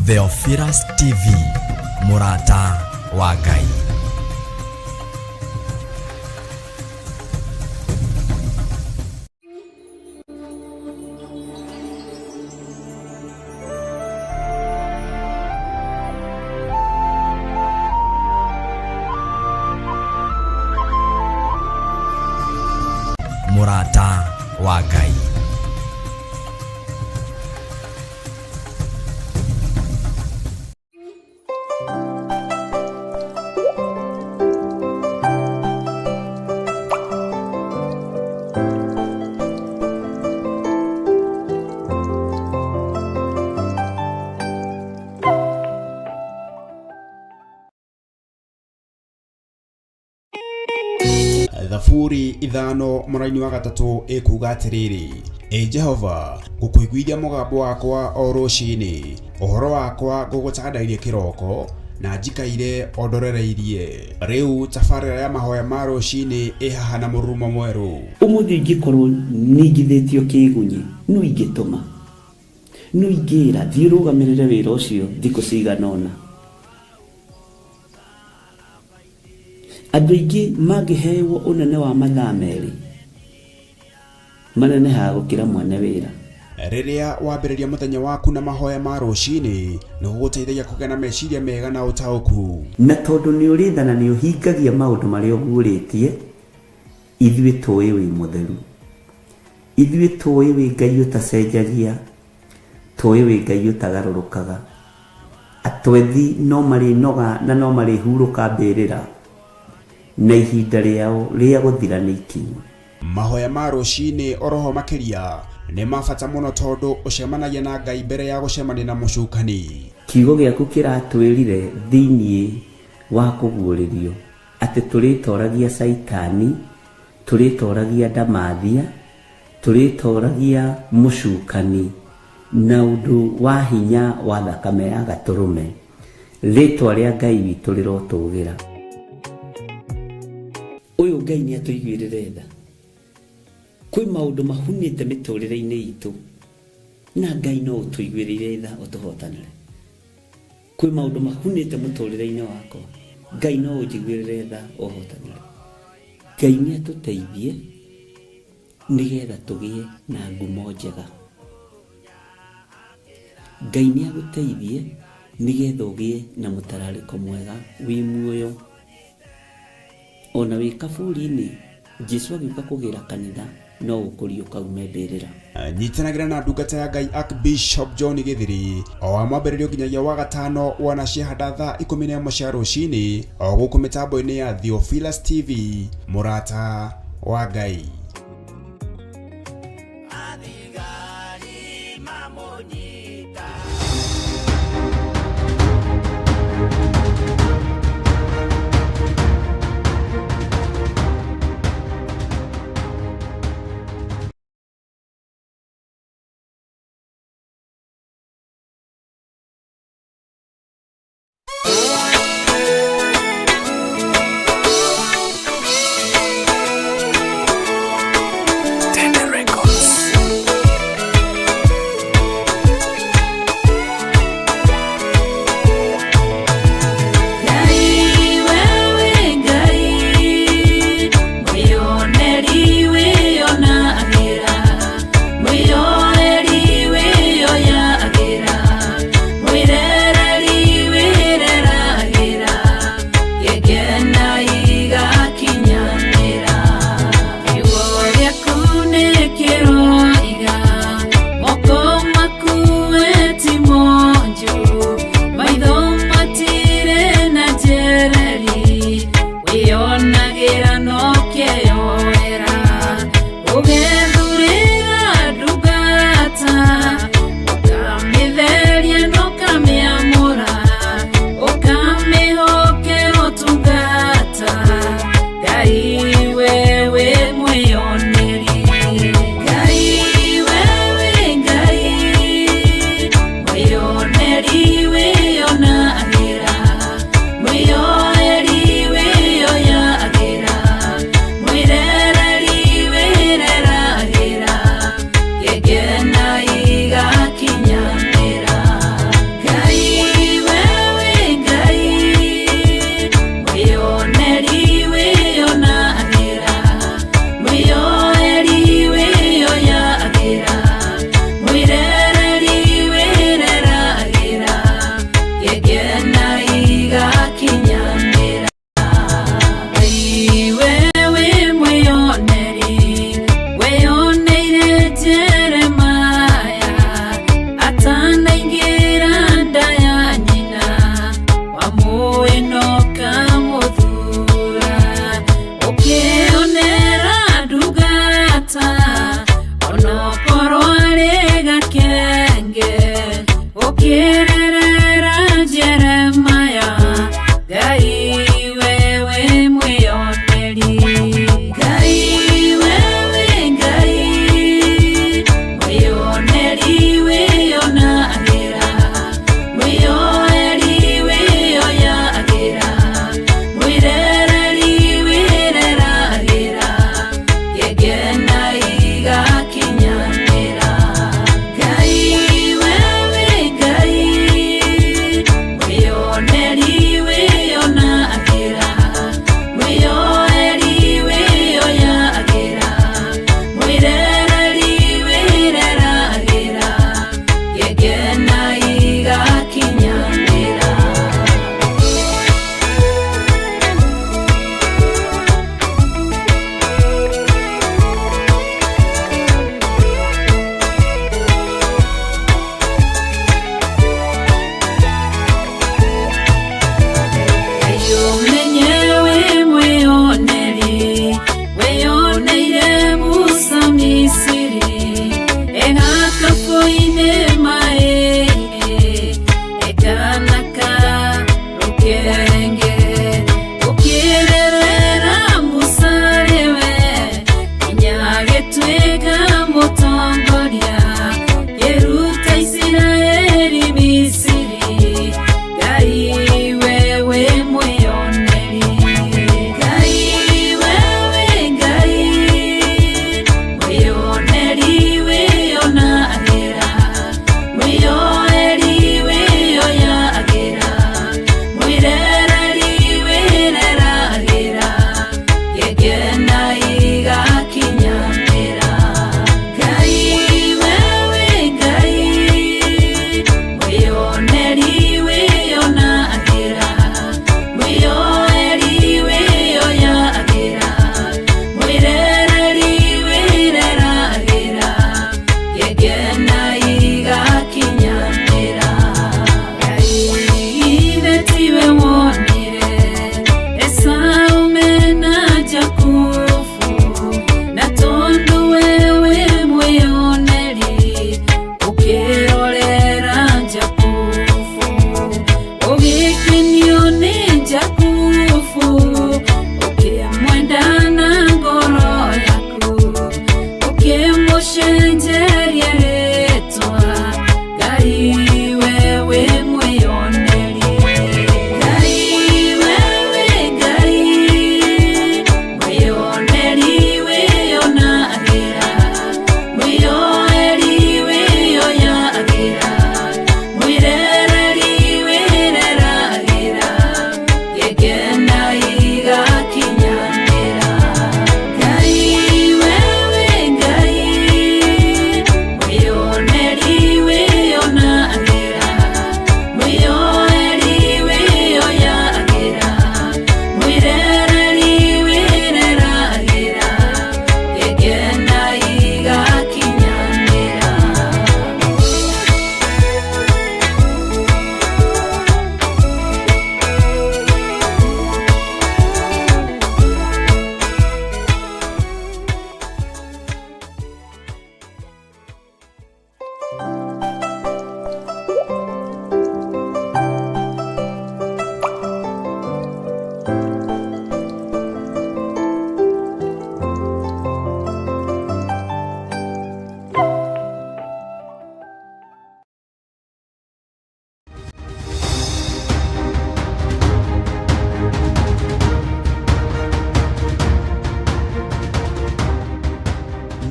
Theophilus TV, Murata wa Ngai. Murata wa Ngai. Thaburi ithano mũraini wa gatatũ ĩkuga atĩrĩrĩ: Jehova, ngũkũiguithia mũgambo wakwa o rũciinĩ, ũhoro wakwa ngũgũcandairie kĩroko, na njikaire ondorereirie. Rĩu tabarĩra ya mahoya ma rũciinĩ ĩhaha na mũrurumo mwerũ. Ũmũthĩ ingĩkorwo ningithĩtio kĩgunyi, no ingĩtũma, no ingĩra thiĩ rũgamĩrĩre wĩra ũcio thikũ cigana ũna. Andũ aingĩ mangĩheyo ũnene wa mathaa merĩ, manenehaga gũkĩra mwene wĩra. Rĩrĩa wambĩrĩria mũthenya waku na mahoya ma rũciinĩ, nĩ gũgũteithagia kũgĩa na meciria mega na ũtaũku. Na tondũ nĩ ũrĩtha na nĩ ũhingagia maũndũ marĩa ũguũrĩtie, ithuĩ tũĩ wĩ mũtheru, ithuĩ tũĩ wĩ Ngai ũtacenjagia, tũĩ wĩ Ngai ũtagarũrũkaga. Atwethi no marĩnoga na no marĩhurũka mbĩrĩra, na ihinda rĩao rĩa gũthira nĩ ikinyu. Mahoya ma rũciinĩ oroho makĩria nĩ mabata mũno tondũ ũcemanagia na Ngai mbere ya gũcemania na mũcukani. Kiugo gĩaku kĩratwĩrire thĩiniĩ wa kũguũrĩrio atĩ tũrĩtoragia Saitani, tũrĩtoragia Ndamathia, tũrĩtoragia mũcukani na ũndũ wa hinya wa thakame ya Gatũrũme. Rĩtwa rĩa Ngai witũ rĩrotũgĩra. Ũyũ Ngai nĩ atũiguĩrĩre tha. Kwĩ maũndũ mahunĩte mĩtũrĩre-inĩ itũ, na Ngai no ũtũiguĩrĩre tha ũtũhotanĩre. Kwĩ maũndũ mahunĩte mũtũrĩre-inĩ wakwa, Ngai no ũnjiguĩrĩre tha ũhotanĩre. Ngai nĩ atũteithie nĩgetha tũgĩe na ngumo njega. Ngai nĩ agũteithie nĩgetha ũgĩe na mũtararĩko mwega wĩ muoyo. Ona wĩ kaburi-inĩ, Jesũ agĩũka kũgĩra kanitha, no ũkũrio kaume mbĩrĩra. Nyitanagĩra na ndungata ya Ngai Archbishop John Gĩthiri o wa mwambĩrĩrio nginyagia wa gatano wana ciahanda thaa 11 cia rũciinĩ o gũkũ mĩtambo-inĩ ya Theophilus TV, Murata wa Ngai.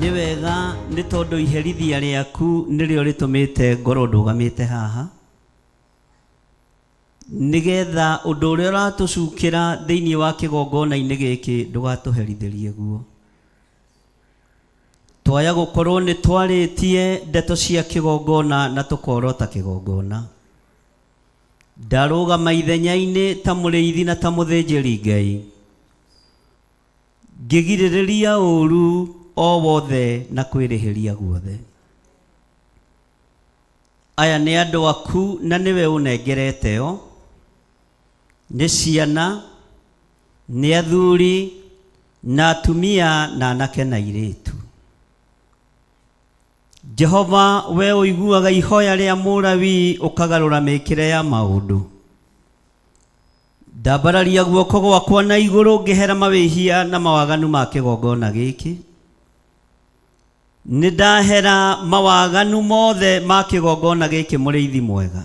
nĩ wega nĩ tondũ iherithia rĩaku nĩrĩo rĩtũmĩte ngoro ndũgamĩte haha, nĩgetha ũndũ ũrĩa ũratũcukĩra thĩinĩ wa kĩgongona-inĩ gĩkĩ ndũgatũherithĩrie guo. Twaya gũkorwo nĩ twarĩtie ndeto cia kĩgongona na tũkorota kĩgongona. Ndarũgama ithenya-inĩ ta mũrĩithi na ta mũthĩnjĩri Ngai, ngĩgirĩrĩria ũru o wothe na kwĩrĩhĩria guothe. Aya nĩ andũ aku na nĩwe ũnengerete o, nĩ ciana, nĩ athuri na atumia na anake na airĩtu. Jehova, we ũiguaga ihoya rĩa mũrawi ũkagarũra mĩkĩre ya maũndũ. Ndambararia guoko gwakwa na igũrũ ngĩhera mawĩhia na mawaganu ma kĩgongona gĩkĩ. Nĩ ndahera mawaganu mothe ma kĩgongona gĩkĩ mũrĩithi mwega.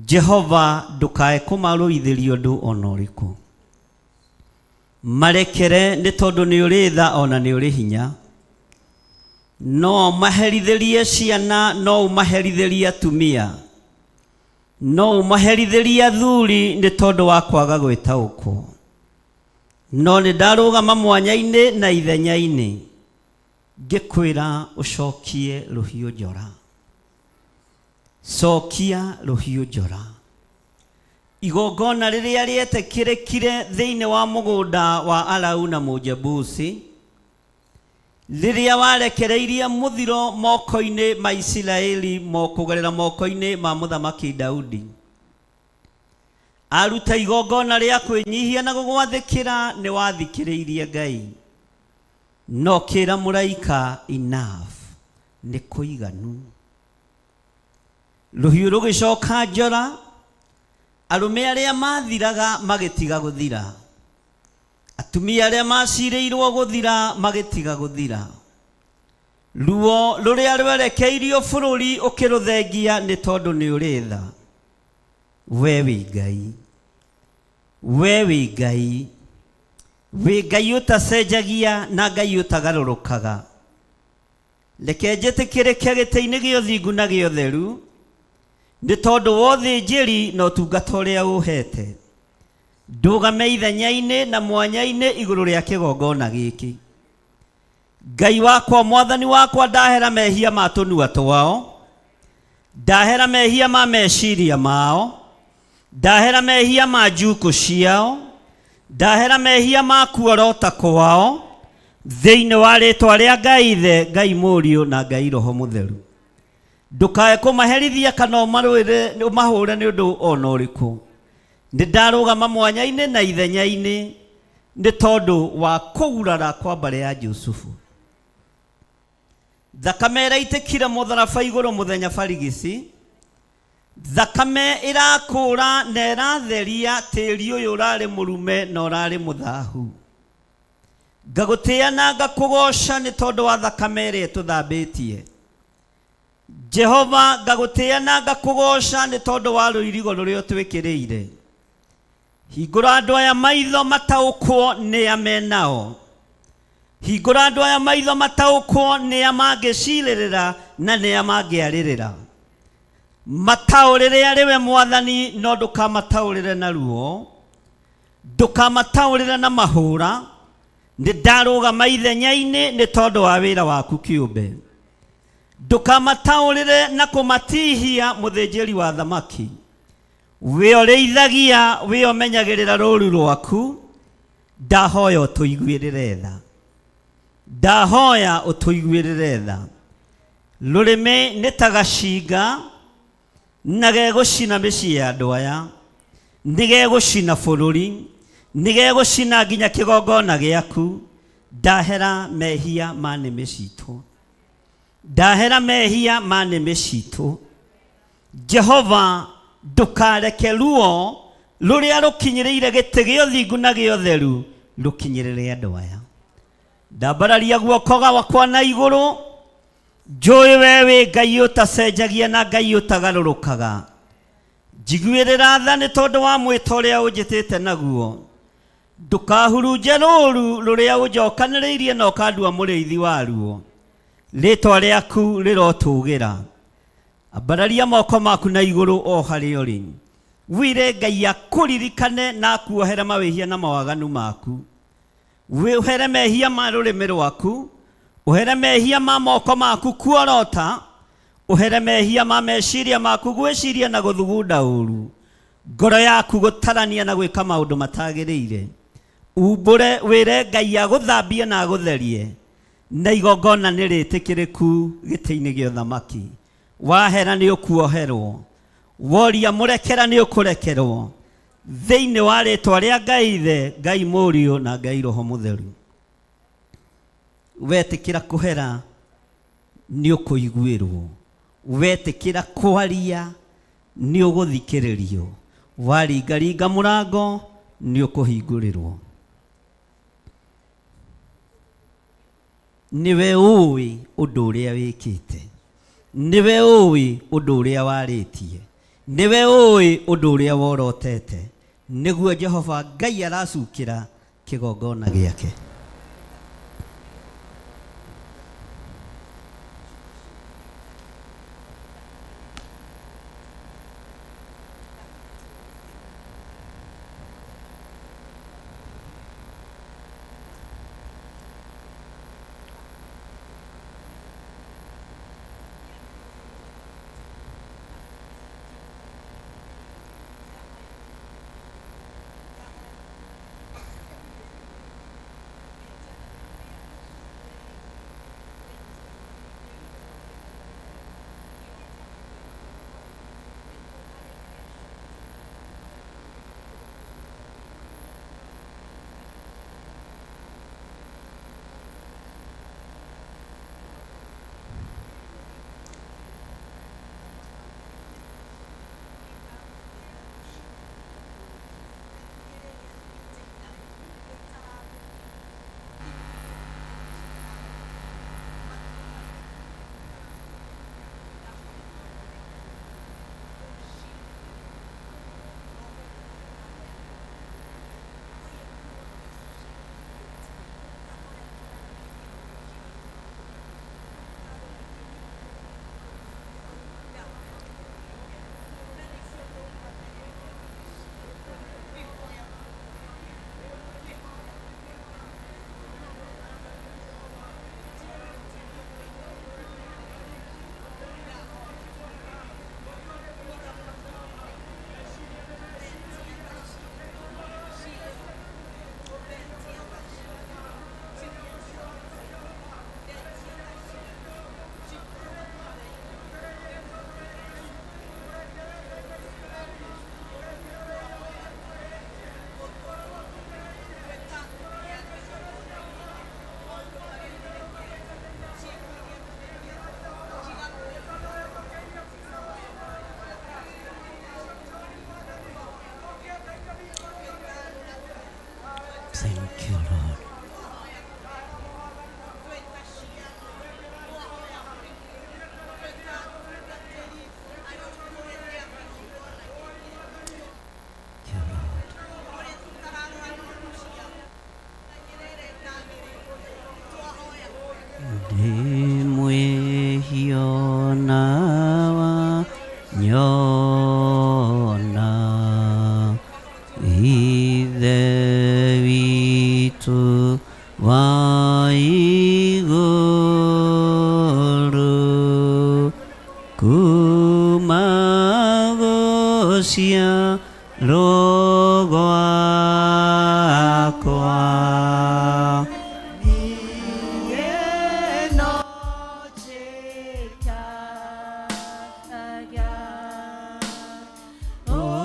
Jehova, ndũkae kũmarũithĩria ũndũ ona ũrĩkũ. Marekere nĩ tondũ nĩ ũrĩ tha ona nĩ ũrĩ hinya. No maherithĩrie ciana, no umaherithĩrie atumia, no umaherithĩrie athuri nĩ tondũ wa kwaga gwĩtaũkwo. No nĩ ndarũgama mwanya-inĩ na ithenya-inĩ ngĩkwĩra ũcokie rũhiũ njora. Cokia rũhiũ njora. Igongona rĩrĩa rĩetĩkĩrĩkire thĩinĩ wa mũgũnda wa Arauna Mũjebusi, rĩrĩa warekereirie mũthiro moko-inĩ ma Isiraeli kũgerera moko-inĩ ma mũthamaki Daudi, aruta igongona rĩa kwĩnyihia na gũgwathĩkĩra, nĩ wathikĩrĩirie Ngai. No kĩra mũraika enough, nĩ kũiganu. Rũhiũ rũgĩcoka njora, arũme arĩa mathiraga magĩtiga gũthira, atumia arĩa macirĩirwo gũthira magĩtiga gũthira. Ruo rũrĩa rwerekeirio bũrũri ũkĩrũthengia nĩ tondũ nĩ ũrĩ tha. We wĩ Ngai, we wĩ Ngai, wĩ Ngai ũtacenjagia na Ngai ũtagarũrũkaga. Reke njĩtĩkĩrĩke gĩtĩ-inĩ gĩa ũthingu na gĩa ũtheru, nĩ tondũ wa ũthĩnjĩri na ũtungata ũrĩa ũhete. Ndũgame ithenya-inĩ na mwanya-inĩ igũrũ rĩa kĩgongona gĩkĩ. Ngai wakwa, mwathani wakwa, ndahera mehia ma tũnua twao, ndahera mehia ma meciria mao, ndahera mehia ma njuku ciao, ndahera mehia ma kuorota kwao, thĩinĩ wa rĩtwa rĩa Ngai Ithe, Ngai Mũriũ na Ngai Roho Mũtheru. Ndũkae kũmaherithia kana ũmahũre nĩ ũndũ ona ũrĩkũ. Nĩ ndarũgama mwanya-inĩ na ithenya-inĩ nĩ tondũ wa kũgurara kwa mbarĩ ya Jusufu. Thakame ĩraitĩkire mũtharaba igũrũ mũthenya barigici. Thakame ĩrakũra na ĩratheria tĩri ũyũ ũrarĩ mũrume na ũrarĩ mũthahu. Ngagũtĩĩa na ngakũgoca nĩ tondũ wa thakame ĩrĩa ĩtũthambĩtie. Jehova, ngagũtĩĩa na ngakũgoca nĩ tondũ wa rũirigo rũrĩa ũtwĩkĩrĩire. Hingũra andũ aya maitho mataũkwo nĩ amenao. Hingũra andũ aya maitho mataũkwo nĩ amangĩcirĩrĩra na nĩ amangĩarĩrĩra. Mataũrĩre arĩwe Mwathani, no ndũkamataũrĩre na ruo, ndũkamataũrĩre na mahũra. Nĩ ndarũgama ithenya-inĩ nĩ tondũ wa wĩra waku kĩũmbe. Ndũkamataũrĩre na kũmatihia mũthĩnjĩri wa thamaki. We ũrĩithagia, we ũmenyagĩrĩra rũũru rwaku. Ndahoya ũtũiguĩrĩre tha, ndahoya ũtũiguĩrĩre tha. Rũrĩmĩ nĩ ta gacinga na gegũcina mĩciĩ ya andũ aya, nĩ gegũcina bũrũri, nĩ gegũcina nginya kĩgongona gĩaku. Ndahera mehia ma nĩmĩ citũ, ndahera mehia ma nĩmĩ citũ. Jehova, ndũkareke ruo rũrĩa rũkinyĩrĩire gĩtĩ gĩa ũthingu na gĩa ũtheru rũkinyĩrĩre andũ aya. Ndambararia guoko gwakwa na igũrũ, njũĩ we wĩ Ngai ũtacenjagia na Ngai ũtagarũrũkaga. Njiguĩrĩra tha nĩ tondũ wa mwĩta ũrĩa ũnjĩtĩte naguo. ndukahurunje rũũru rũrĩa ũnjokanĩrĩirie na ũkandua mũrĩithi waruo. Rĩĩtwa rĩaku rĩrotũũgĩra. Ambararia moko maku na igũrũ o harĩa ũrĩ. Wĩre Ngai akũririkane na akuohere mawĩhia na mawaganu maku. Ũhere mehia ma rũrĩmĩ rwaku. Ũhere mehia ma moko maku kuorota. Ũhere mehia ma meciria maku gwĩciria na gũthugunda ũũru. Ngoro yaku gũtarania na gwĩka maũndũ matagĩrĩire. Umbũre wĩre Ngai agũthambie na agũtherie. Na igongona nĩ rĩtĩkĩrĩku gĩtĩ-inĩ gĩa ũthamaki. Wahera nĩ ũkuoherwo. Woria mũrekera nĩ ũkũrekerwo. Thĩinĩ wa rĩĩtwa rĩa Ngai Ithe, Ngai Mũriũ na Ngai Roho Mũtheru. Wetĩkĩra kũhera nĩ ũkũiguĩrwo. Wetĩkĩra kwaria nĩ ũgũthikĩrĩrio. Waringaringa mũrango nĩ ũkũhingũrĩrwo. Niwe ũĩ ũndũ ũrĩa wĩkĩte. Niwe ũĩ ũndũ ũrĩa warĩtie. Niwe ũĩ ũndũ ũrĩa worotete. Nĩguo Jehova Ngai aracukĩra kĩgongona gĩake. Thank you, Lord. Oh,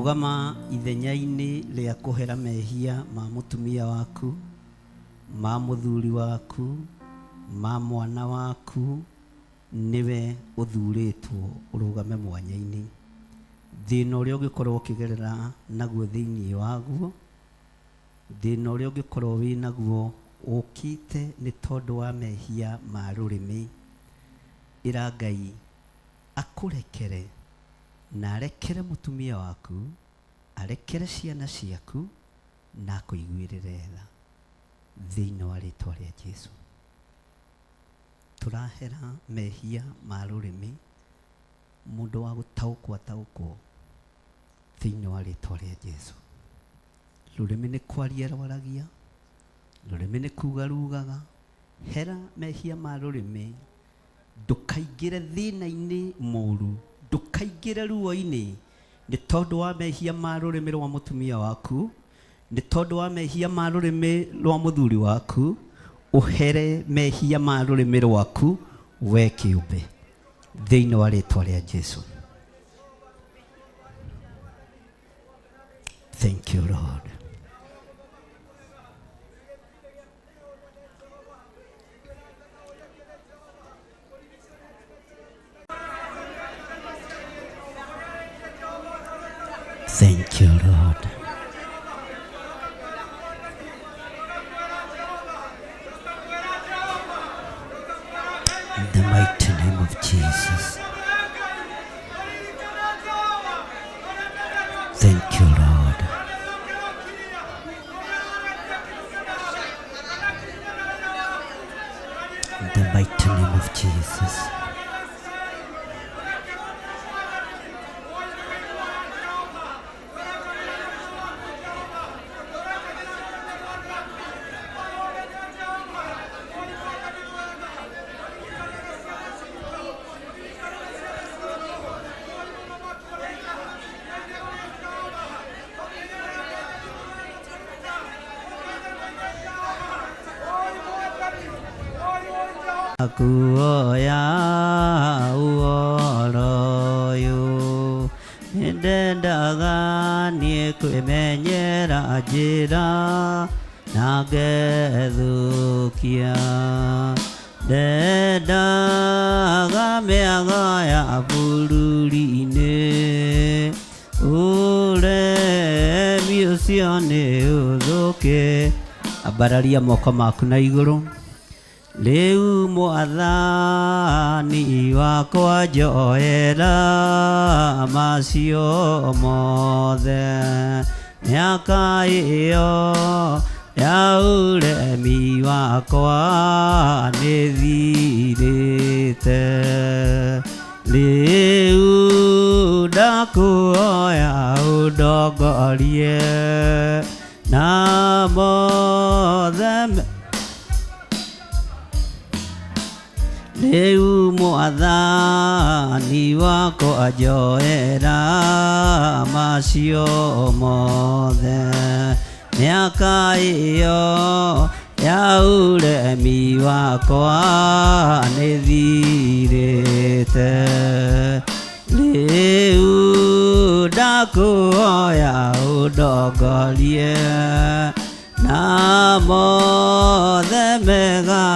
rugama ithenya-inĩ rĩa kũhera mehia ma mũtumia waku, ma mũthuri waku, ma mwana waku, niwe ũthurĩtwo ũrũgame mwanya-inĩ. Thĩna ũrĩa ũngĩkorwo ũkĩgerera naguo thĩinĩ waguo, thĩna ũrĩa ũngĩkorwo wĩ naguo ũkĩte nĩ tondũ wa mehia ma rũrĩmĩ, ĩra Ngai akũrekere na arekere mũtumia waku, arekere ciana ciaku na akũiguĩrĩre tha thĩinĩ wa rĩtwa rĩa Jesũ. Tũrahera mehia ma rũrĩmĩ, mũndũ wa gũtaũkwo ataũkwo thĩinĩ wa rĩtwa rĩa Jesũ. Rũrĩmĩ nĩ kwaria rwaragia, rũrĩmĩ nĩ kuga rugaga. Hera mehia ma rũrĩmĩ, ndũkaingĩre thĩna-inĩ mũru, ndũkaingĩre ruo-inĩ nĩ tondũ wa mehia ma rũrĩmĩ rwa mũtumia waku, nĩ tondũ wa mehia ma rũrĩmĩ rwa mũthuri waku. Ũhere mehia ma rũrĩmĩ rwaku we kĩũmbe thĩinĩ wa rĩtwa rĩa Jesũ. Thank you, Lord. Thank you, Lord. In the mighty name of Jesus. Thank you, Lord. In the mighty name of Jesus. Akuoya uoroyo ndendaga niĩ kwĩmenyera njĩra na ngethũkia, ndendaga mĩago ya bũrũri-inĩ, ũremi ũcio nĩ ũthũke. Ambararia moko maku na igũrũ. Rĩu Mwathani wakwa njoera macio mothe, mĩaka ĩyo ya ũremi wakwa nĩthirĩte. Rĩu ndakuoya ũndongorie na mothe. Rĩu Mwathani wakwa njoera macio mothe, mĩaka ĩyo ya ũremi wakwa nĩthirĩte. Rĩu ndakuoya ũndongorie na mothe mega.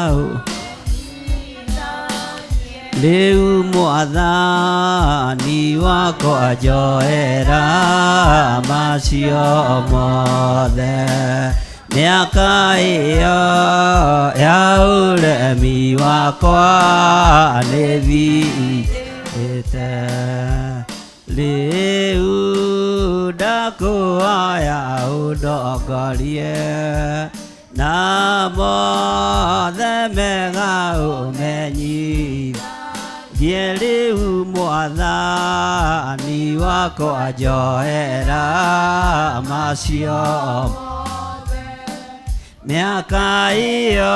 Rĩu Mwathani wakwa njoera macio mothe, mĩaka ĩyo ya ũremi wakwa nĩthirĩte. Rĩu ndakuoya ũndongorie na mothe mega ũmenyithie. Rĩu Mwathani wakwa njoera macio mothe, mĩaka ĩyo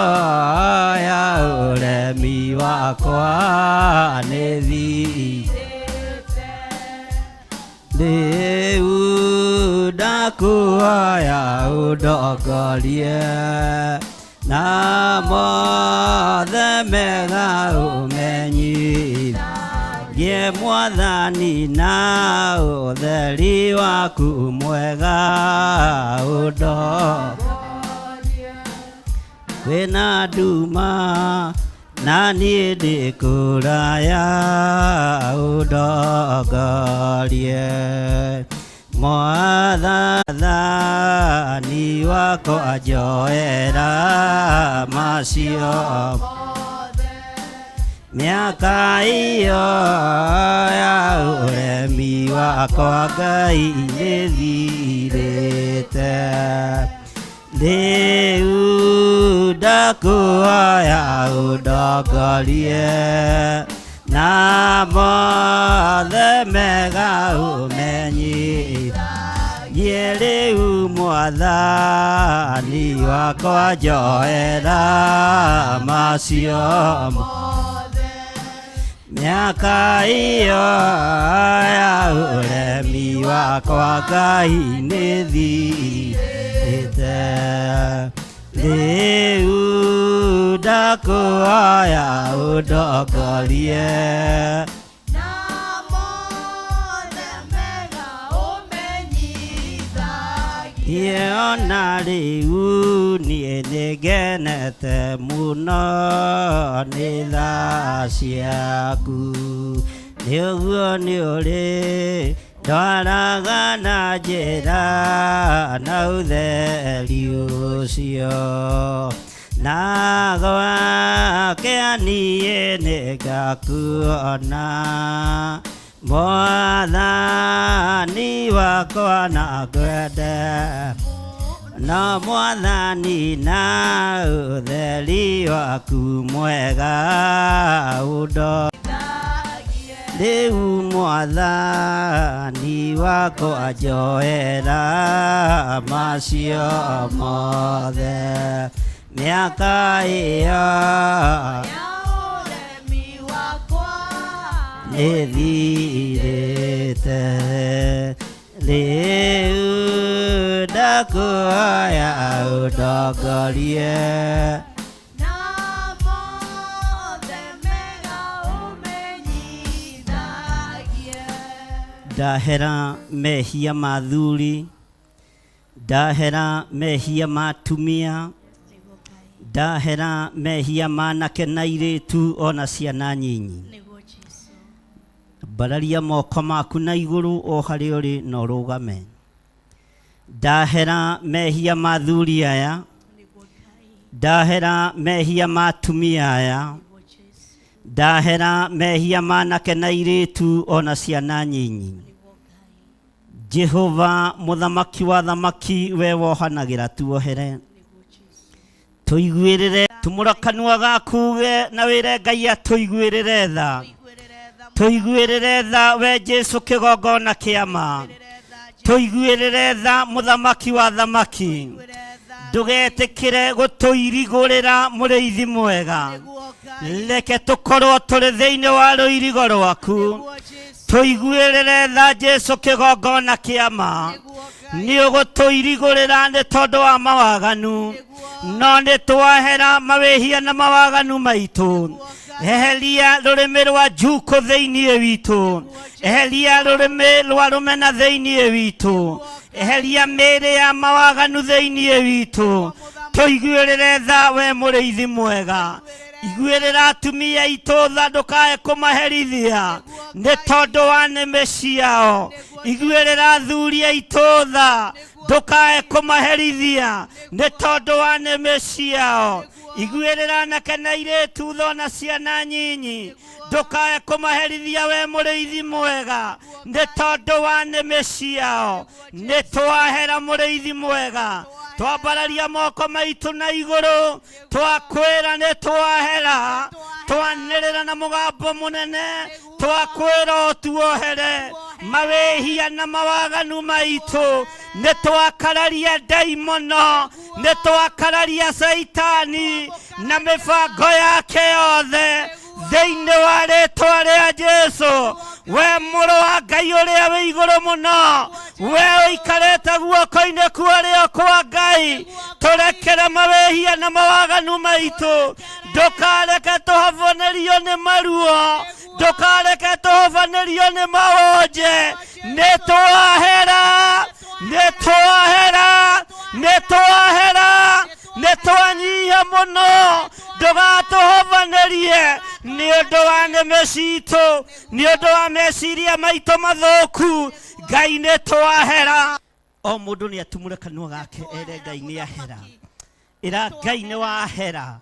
ya ũremi wakwa nĩthirĩte. Rĩu ndakuoya ũndongorie na mothe mega ũmenyithie. ye mwathani na utheri waku mwega undogorie kwina nduma na niĩ ndĩ kũraya ũndongorie mwathani wakwa njoera macio mĩaka iyo ya ũremi wakwa Ngai nĩthirĩte rĩu ndakuhoya ũndongorie na mothe mega ũmenyithie rĩu mwathani wakwa njoera macio mĩaka iyo ya ũremi wakwa Ngai nĩthirĩte rĩu ndakuhoya ũndongorie na mothe mega ũmenyithagie ona rĩu niĩ nĩngenete mũno nĩ tha ciaku nĩguo nĩ ũrĩ ndwaraga na njĩra na ũtheri ũcio na gwake niĩ nĩngakuona mwathani wakwa na ngwende na mwathani na ũtheri waku mwega rĩu mwathani wakwa njoera macio mothe mĩaka ĩyo nĩthirĩte rĩu ndakuhoya ũndongorie ndahera mehia mathuri ndahera mehia matumia ndahera mehia manake na airĩtu ona ciana nyinyi mbararia moko maku na igũrũ o harĩa ũrĩ na ũrũgame ndahera mehia mathuri aya ndahera mehia matumia aya ndahera mehia manake na airĩtu ona ciana nyinyi Jehova muthamaki wa thamaki we wohanagĩra tuohere tuiguĩrĩre tumũra kanua gaku we na wĩre Ngai atuiguĩrĩre tha tuiguĩrĩre tha we Jesu kĩgongona kĩama tuiguĩrĩre tha muthamaki wa thamaki ndũgetĩkĩre gũtũirigũrĩra mũrĩithi mwega reke tũkorwo tũrĩ thĩinĩ wa rũirigo rwaku tuiguĩrĩre tha Jesu kĩgongona kĩama nĩ ũgũtũirigũrĩra nĩ tondũ wa mawaganu no nĩ twahera mawĩhia na mawaganu maitũ eheria rũrĩmĩ rwa njuko thĩinĩ witũ eheria rũrĩmĩ rwa rũmena thĩinĩ witũ eheria mĩĩrĩ ya mawaganu thĩinĩ witũ tuiguĩrĩre tha we mũrĩithi mwega iguĩrĩra atumia aitũ tha ndũkae kũmaherithia nĩ tondũ wa nĩmĩ ciao iguĩrĩra athuri aitũ tha ndũkae kũmaherithia nĩ tondũ wa nĩmĩ ciao iguĩrĩra anake na airĩtu tha na ciana nyinyi ndũkae kũmaherithia we mũrĩithi mwega nĩ tondũ wa nĩmĩ ciao nĩ twahera mũrĩithi mwega twambararia moko maitũ na igũrũ twakwĩra nĩ twahera twanĩrĩra na mũgambo mũnene twakwĩra tuohere mawĩhia na mawaganu maitũ nĩ twakararia ndaimono nĩ twakararia Saitani na mĩbango yake yothe thĩinĩ wa rĩĩtwa rĩa Jesu we mũrũ wa Ngai ũrĩa wĩ igũrũ mũno we ũikarĩte guoko-inĩ kwa rĩo kwa Ngai turekere mawehia na mawaganu maitu ndukareke tuhovanerio ni maruo ndukareke tuhovanerio ni mawonje nitwahera nitwanyihia muno ndugatuhovanerie ni undu wa neme citu ni undu wa meciria maitu mathuku Ngai nitwahera o mundu ni atumure kanua gake ere Ngai ni ahera ira Ngai ni wahera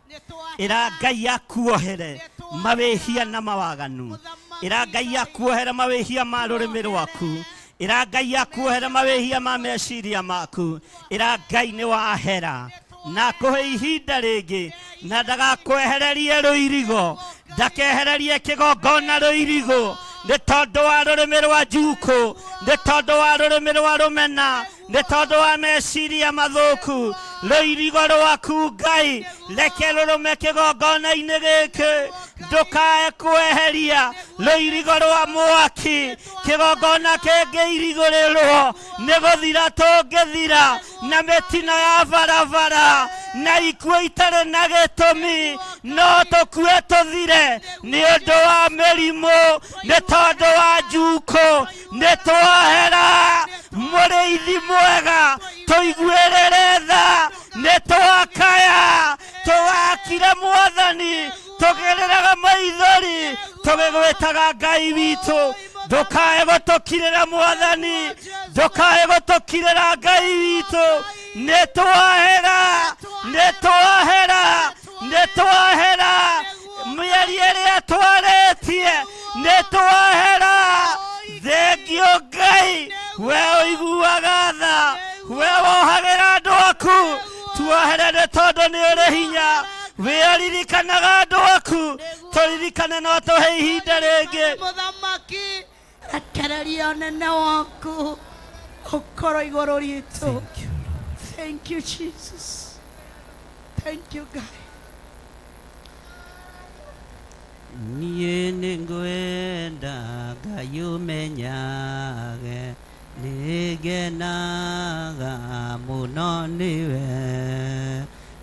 ira Ngai akuohere mawehia na mawaganu ira Ngai akuohere mawehia ma rurimi rwaku ira Ngai akuohere mawehia ma meciria maku ira Ngai ni wahera na kuhe ihinda ringi na ndagakwehererie ruirigo ndakehererie kigongona ruirigo ni tondu wa rurimi rwa njuku ni tondu wa rurimi rwa rumena ni tondu wa meciria mathuku ruirigo rwaku Ngai reke rurume kigongona-ini giki ndukae kweheria ruirigo rwa mwaki kigongona kingĩirigũrĩrwo nĩ gũthira tũngĩthira na mĩtino ya barabara na ikuũ itarĩ na gĩtũmi no tũkue tũthire nĩ ũndũ wa mĩrimũ nĩ tondũ wa njuku nĩ twahera mũrĩithi mwega tũiguĩrĩre tha nĩ twakaya tũgakire Mwathani tũgereraga maithori tũgĩgwĩtaga Ngai witũ ndukae gũtũkirĩra Mwathani ndukae gũtũkirĩra Ngai witũ nĩ twahera mĩeri ĩrĩa twarĩtie nĩ twahera thengio Ngai we ũiguaga tha we wohagĩra andũ aku tuohere nĩ tondũ nĩ ũrĩ hinya wĩaririkanaga andũ aku tũririkane no tũhe ihinda rĩngĩ Muthamaki rekereria ũnene waku ũkorwo igũrũ ritũ. Thank you Jesus. Thank you God. niĩ nĩngwenda Ngai ũmenyage nĩngenaga mũno nĩwe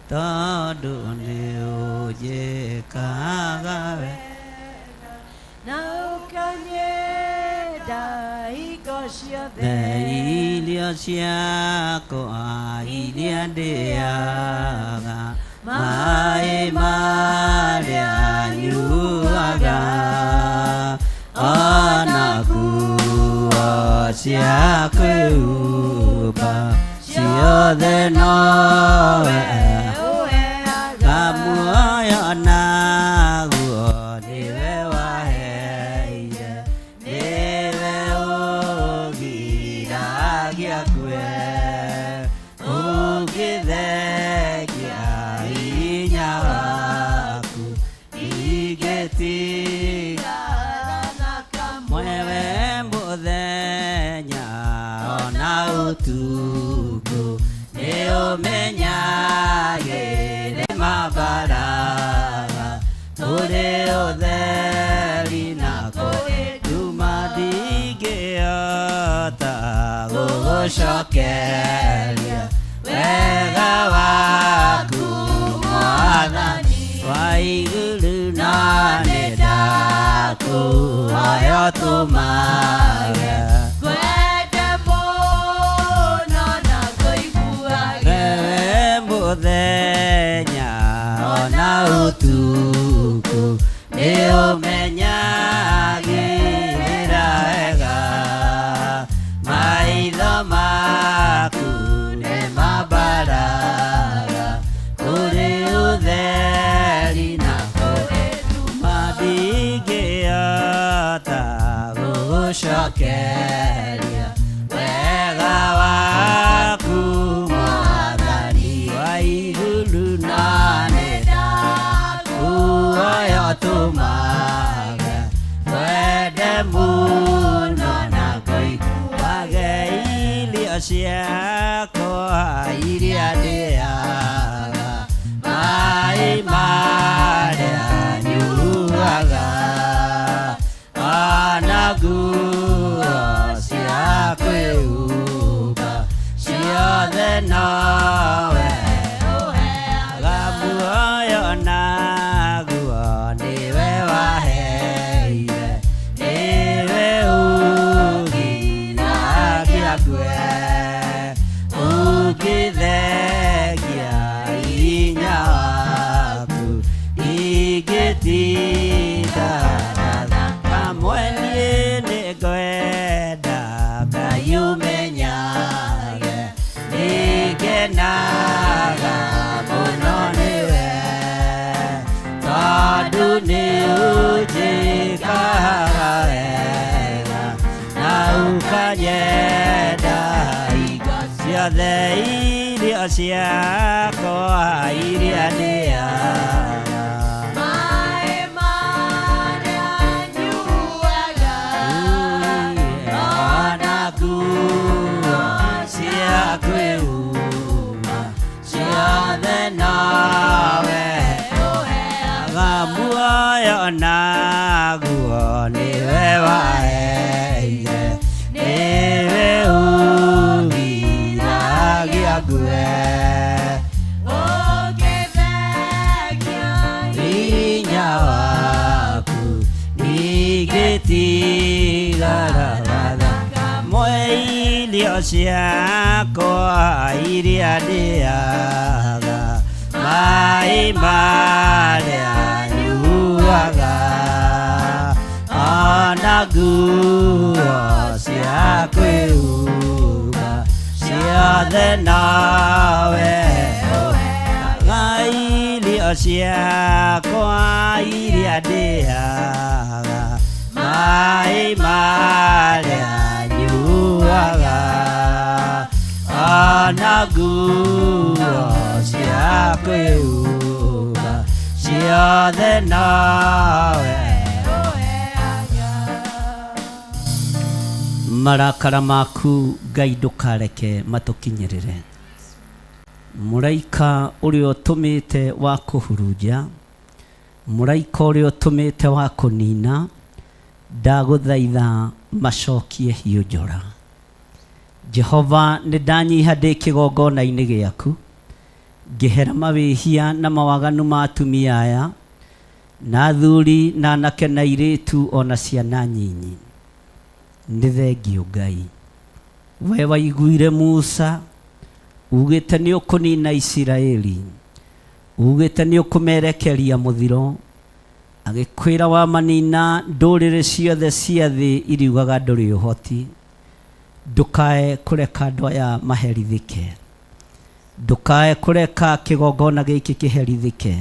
tondũ nĩũnjĩkaga wega Na ũkanyenda hingo ciothe irio ciakwa iria ndĩaga maĩ marĩa nyuaga ona nguo cia kwĩhumba ciothe nowe muoyo naguo niwe waheire niwe ũgiragia kwe ũngĩthengia hinya waku ingĩtigana mwewe mũthenya ona ũtukũ nĩũmenyagĩrĩ mabaraga kũrĩ ũtheri na kũrĩ nduma ndingĩhota gũgũcokeria wega waku Mwathani wa igũrũ na nĩndakũhoya ũtũmage Kwende mũno na ngũiguage wewe mũthenya ona ũtukũ nĩũmenyagĩrĩra wega maitho maku nĩ mambaraga kũrĩ ũtheri na kũrĩ nduma ndingĩhota gũgũcokeria wega waku Mwathani wa igũrũ na nĩndakũhoya ũtũmage wende mũno na ngũiguage irio ciakwa iria ndĩaga maĩ marĩa nyuaga ona nguo cia kwĩhumba ciothe nowe nyenda hingo ciothe irio ciakwa iria ndĩaga maĩ marĩa nyuaga ona nguo cia kwĩhumba ciothe nawe ũheaga muoyo naguo nĩwe waheire nĩwe ũgiragia ngue ũngĩthengia hinya waku ningĩtigara gathaka moe irio ciakwa iria ndĩaga maĩ marĩa nyuaga ona nguo cia kwĩhumba ciothe nawe ũheaga irio ciakwa iria ndĩaga maĩ marĩa nyuaga ona nguo cia kwĩhumba ciothe nawe marakara maku Ngai ndũkareke matũkinyĩrĩre mũraika ũrĩa ũtũmĩte wa kũhurunja mũraika ũrĩa ũtũmĩte wa kũnina ndagũthaitha macokie hiũ njora Jehova nĩndanyiha ndĩ kĩgongona-inĩ gĩaku ngĩhera mawĩhia na mawaganu ma atumia aya na athuri na anake na airĩtu ona ciana nyinyi nĩ thengio Ngai we waiguire Musa ugĩte nĩ ũkũnina Isiraeli ugĩte nĩ ũkũmerekeria mũthiro agĩkwĩra wa manina ndũrĩrĩ ciothe cia thĩ iriugaga ndũrĩ ũhoti ndũkae kũreka andũ aya maherithĩke ndũkae kũreka kĩgongona gĩkĩ kĩherithĩke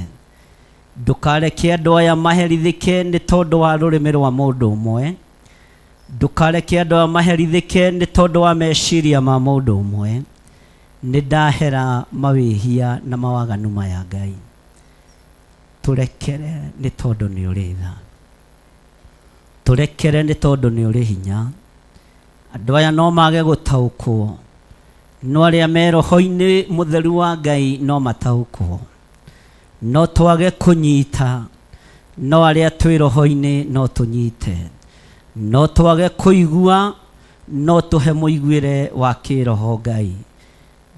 ndũkareke andũ aya maherithĩke nĩ tondũ wa rũrĩmĩ rwa mũndũ ũmwe ndũkareke andũ aya maherithĩke nĩ tondũ wa meciria ma mũndũ ũmwe nĩ ndahera mawĩhia na mawaganu maya Ngai tũrekere nĩ tondũ nĩ ũrĩ tha tũrekere nĩ tondũ nĩ ũrĩ hinya andũ aya no mage gũtaũkwo no arĩa me roho-inĩ mũtheru wa Ngai no mataũkwo no twage kũnyita no arĩa twĩ roho-inĩ no tũnyite no twage kũigua no tũhe mũiguĩre wa kĩroho Ngai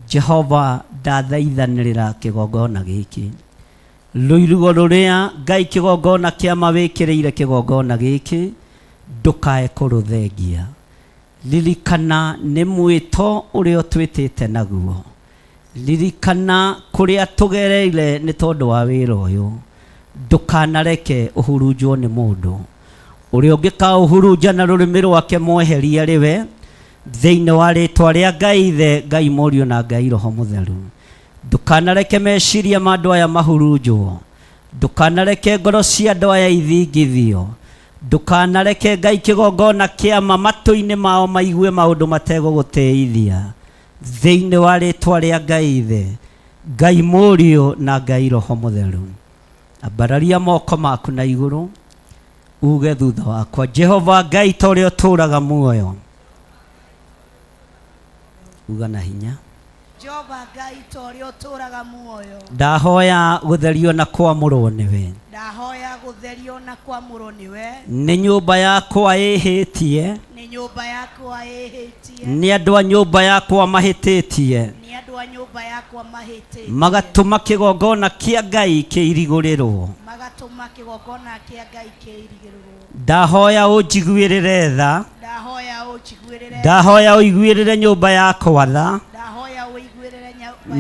Jehova ndathaithanĩrĩra kĩgongona gĩkĩ rũirugo rũrĩa Ngai kĩgongona kĩa mawĩkĩrĩire kĩgongona gĩkĩ ndũkae kũrũthengia ririkana nĩ mwĩto ũrĩa ũtwĩtĩte naguo ririkana kũrĩa tũgereire nĩ tondũ wa wĩra ũyũ ndũkanareke ũhurunjwo nĩ mũndũ ũrĩa ũngĩkaũhurunja na rũrĩmĩ rwake mweheria rĩwe thĩinĩ wa rĩtwa rĩa Ngai Ithe Ngai Mũriũ na Ngai Roho Mũtheru ndũkanareke meciria ma andũ aya mahurunjwo ndũkanareke ngoro cia andũ aya ithingithio ndũkanareke Ngai kĩgongona kĩama matũ-inĩ mao maigue maũndũ mategũgũteithia thĩinĩ wa rĩtwa rĩa Ngai Ithe Ngai Mũriũ na Ngai Roho Mũtheru ambararia moko maku na igũrũ uge thutha wakwa Jehova Ngai ta ũrĩa ũtũũraga muoyo uga na hinya Jehova Ngai ta ũrĩa ũtũũraga muoyo ndahoya gũtherio na kwamũrwo nĩwe ndahoya gũtherio na kwamũrwo nĩwe nĩ nyũmba yakwa ĩhĩtie nĩ nyũmba yakwa ĩhĩtie nĩ andũ a nyũmba yakwa mahĩtĩtie nĩ andũ a nyũmba yakwa mahĩtĩtie magatũma kĩgongona kĩa Ngai kĩirigũrĩrwo magatũma kĩgongona kĩa Ngai kĩirigĩrĩrwo ndahoya ũnjiguĩrĩre tha ndahoya ũnjiguĩrĩre ndahoya ũiguĩrĩre nyũmba yakwa tha ndahoya ũiguĩrĩre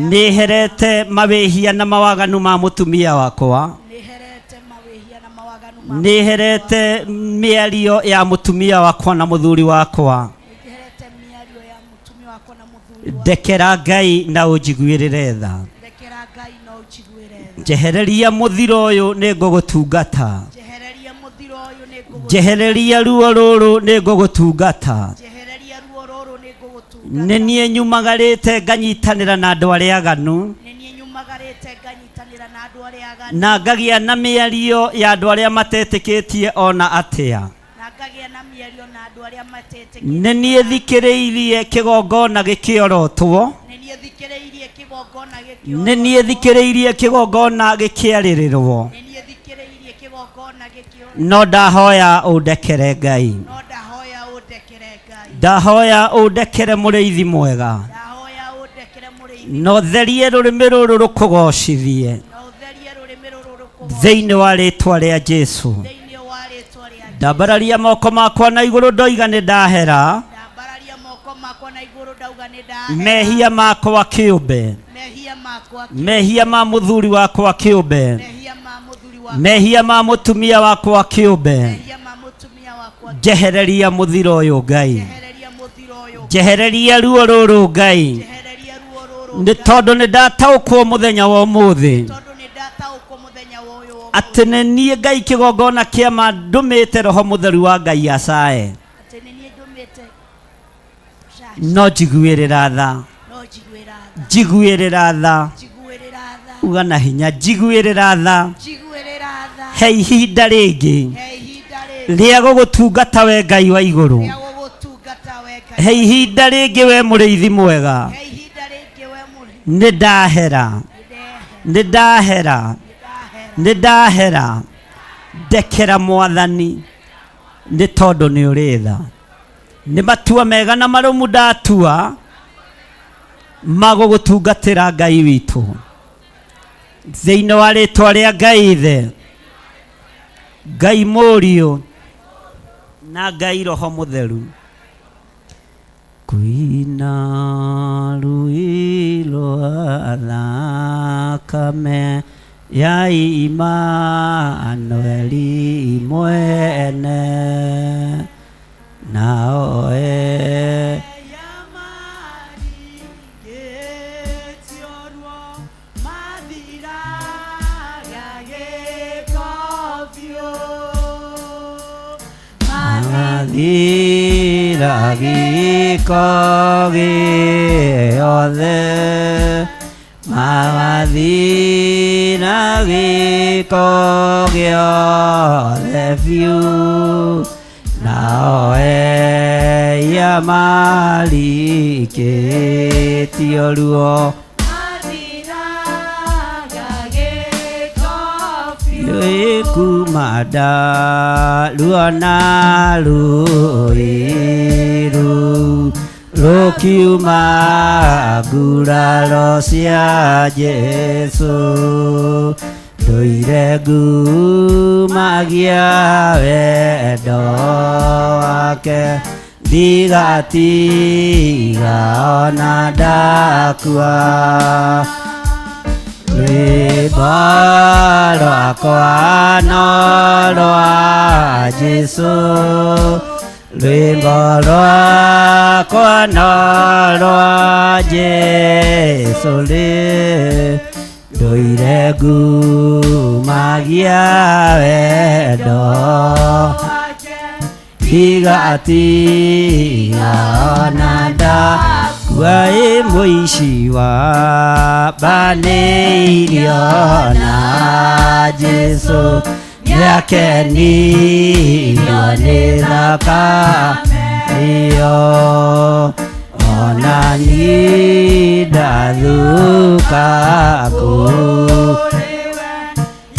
nĩherete mawĩhia na mawaganu ma mũtumia wakwa nĩherete mawĩhia na mawaganu ma nĩherete mĩario ya mũtumia wakwa na mũthuri wakwa nĩherete mĩario ya mũtumia wakwa na mũthuri wakwa ndekera Ngai na ũnjiguĩrĩre tha ndekera Ngai na ũnjiguĩre tha njehereria mũthiro ũyũ nĩngũgũtungata njehereria mũthiro ũyũ nĩngũgũtungata njehereria ruo rũrũ nĩngũgũtungata njehereria ruo nenie nyumagarite nganyitanira na andu aria aganu na ngagia na miario ya andu aria matetikitie ona atia nenie thikiriirie kigongona gikiorotwo nenie thikiriirie kigongona gikiaririrwo no ndahoya undekere Ngai ndahoya undekere muriithi mwega no therie rurimi ruru rukugocithie thiini wa ritwa ria Jesu ndambararia moko makwa na iguru ndoiga ni ndahera mehia makwa kiumbe mehia ma muthuri wakwa kiumbe mehia ma mutumia wakwa kiumbe jehereria muthiro uyu Ngai jehereria ruo ruru Ngai ni tondu ni ndataukwo muthenya wa umuthi ati ni nie Ngai kigongona kia ma ndumite roho mutheru wa Ngai acae no njiguirira tha njiguirira tha uga na hinya njiguirira tha he ihinda ringi ria gugutungata we Ngai wa iguru he ihinda ringi we muriithi mwega ni ndahera ni ndahera ni ndahera ndekera Mwathani ni tondu ni uritha ni matua mega na marumu ndatua magugutungatira Ngai witu thiini wa ritwa ria Ngai ithe Ngai Mũriũ na Ngai Roho Mũtheru kuina rũĩ rwa thakame ya Imanueli mwene naoe mathira gĩko gĩothe mathira gĩko gĩothe biũ naoe marikĩtio ruo kumada luana luiru rokiuma guraro cia Jesu ndoiregu magia wendo wake ndigatiga ona ndakua rwĩmbo rwakwa no rwa Jesu rwĩmbo rwakwa no rwa Jesu ndũire ngumagia wendo ndigatiga ona ndakua mũici wa banĩirio na Jesu nĩakenirio nĩ thakame ĩyo ona niĩ ndathuka kũrĩwe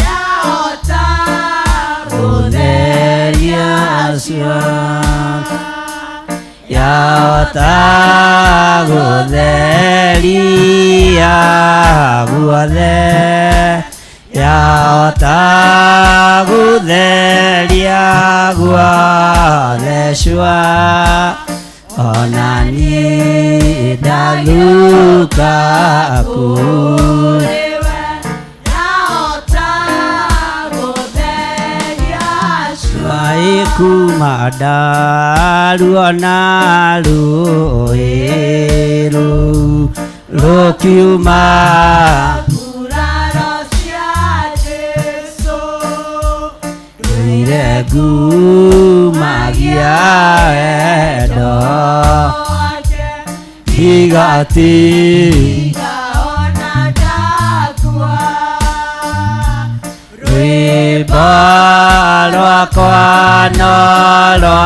yahota gũtheria ciana yahota gũtheria guothe yahota gũtheria guothe cua ona niĩ ndathuka kũrĩwe yahota gũtheria cua kuma ndaruona rũĩ rũu rũkiuma nguraro cia Jesu rũire ngumagia wendo igaona ndakua rwĩmbo rwakwa no rwa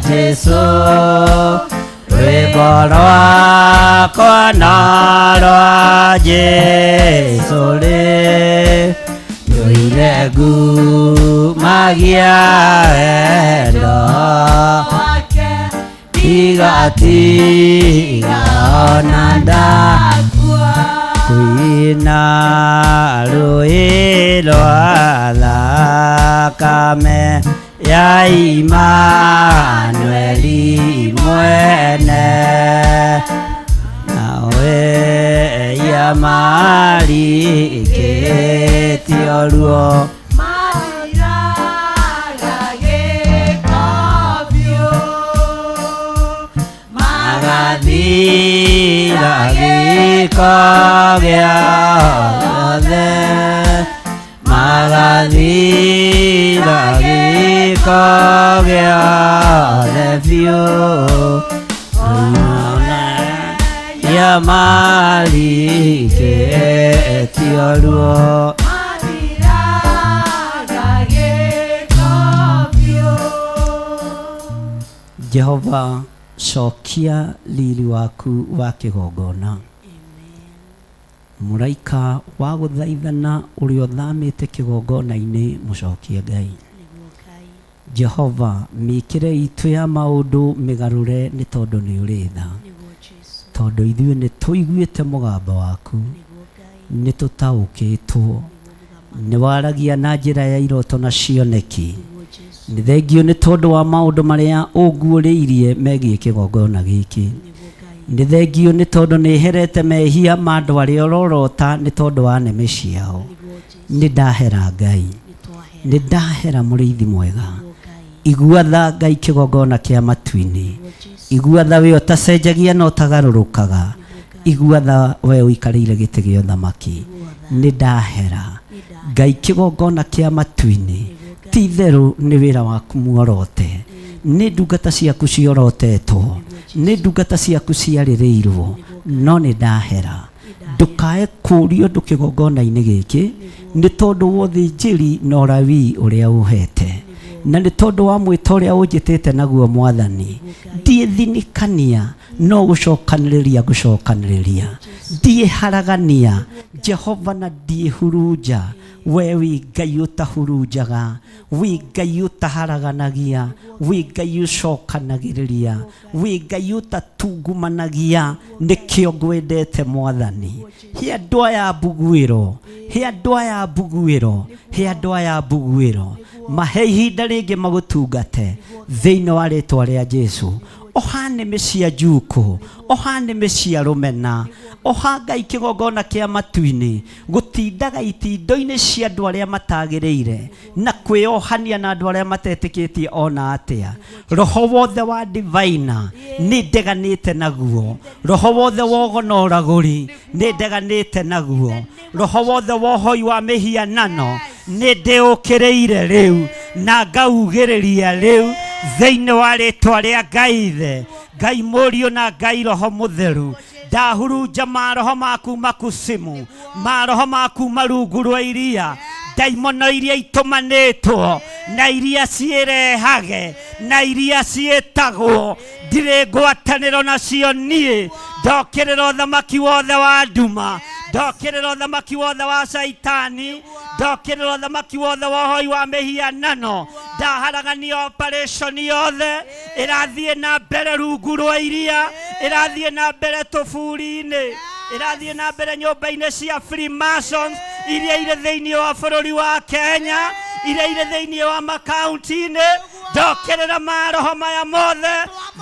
Jesũ rwĩmbo rwakwa no rwa Jesũ rũire ngumagia wendo wake igaona ndakua kuina rũĩ rwa thakame ya Imanueli mwene nawe ya marikĩtio ruo mathiraga gĩko biũ magathira gĩko gĩothe magathira gĩko gĩothe biũ ya marikĩtio ruo mathiraga gĩko biũ. Jehova cokia riri waku wa kĩgongona mũraika wa gũthaithana ũrĩa ũthamĩte kĩgongona-inĩ mũcokie Ngai Jehova mĩkĩre itũ ya maũndũ mĩgarũre nĩ tondũ nĩ ũrĩ tha tondũ ithuĩ nĩ tũiguĩte mũgambo waku nĩ tũtaũkĩtwo nĩ waragia na njĩra ya iroto na cioneki nĩ thengio nĩ tondũ wa maũndũ marĩa ũguũrĩirie megiĩ kĩgongona gĩkĩ nĩ thengio nĩ tondũ nĩ herete mehia ma andũ arĩa ũrorota nĩ tondũ wa nĩmĩ ciao nĩ ndahera Ngai nĩ ndahera mũrĩithi mwega igua tha Ngai kĩgongona kĩa matu-inĩ igua tha we ũtacenjagia na ũtagarũrũkaga igua tha we ũikarĩire gĩtĩ gĩa ũthamaki nĩ ndahera Ngai kĩgongona kĩa matu-inĩ ti therũ nĩ wĩra waku muorote nĩ ndungata ciaku ciorotetwo nĩ ndungata ciaku ciarĩrĩirwo no nĩ ndahera ndũkae kũũrio ndũ kĩgongona-inĩ gĩkĩ nĩ tondũ wa ũthĩnjĩri na ũrawii ũrĩa ũhete na nĩ tondũ wa mwĩto ũrĩa ũnjĩtĩte naguo Mwathani ndiĩthinikania no gũcokanĩrĩria ndiĩharagania Jehova na ndiĩhurunja we wĩ Ngai ũtahurunjaga wĩ Ngai ũtaharaganagia wĩ Ngai ũcokanagĩrĩria wĩ Ngai ũtatungumanagia nĩkĩo ngwendete Mwathani he andũ aya mbuguĩro he andũ aya mbuguĩro he andũ aya mbuguĩro mahe ihinda rĩngĩ magũtungate thĩinĩ wa rĩĩtwa rĩa Jesũ oha nĩmĩ cia njuko oha nĩmĩ cia rũmena oha Ngai kĩgongona kĩa matu-inĩ gũtindaga itindo-inĩ cia andũ arĩa matagĩrĩire na kwĩohania na andũ arĩa matetĩkĩtie ona atĩa roho wothe wa divina nĩ ndeganĩte naguo roho wothe wa ũgonoragũri nĩ ndeganĩte naguo roho wothe wa ũhoi wa mĩhianano nĩ ndĩũkĩrĩire rĩu na ngaugĩrĩria rĩu thĩinĩ wa rĩĩtwa rĩa Ngai Ithe Ngai Mũriũ na Ngai Roho Mũtheru ndahurunja maroho maku makusimu maroho maku marungu rwa iria ndaimono iria itumanĩtwo na iria ciĩrehage na iria ciĩtagwo ndirĩ ngwatanĩro nacio niĩ ndokĩrĩra ũthamaki wothe wa nduma ndokĩrĩra ũthamaki wothe wa caitani ndokĩrĩra ũthamaki wothe wa ũhoi wa mĩhianano ndaharagania operation yothe ĩrathiĩ na mbere rungu rwa iria ĩrathiĩ na mbere tũburi-inĩ ĩrathiĩ na mbere nyũmba-inĩ cia Freemasons iria irĩ thĩinĩ wa bũrũri wa Kenya iria irĩ thĩinĩ wa makaunti-inĩ ndokĩrĩra maroho maya mothe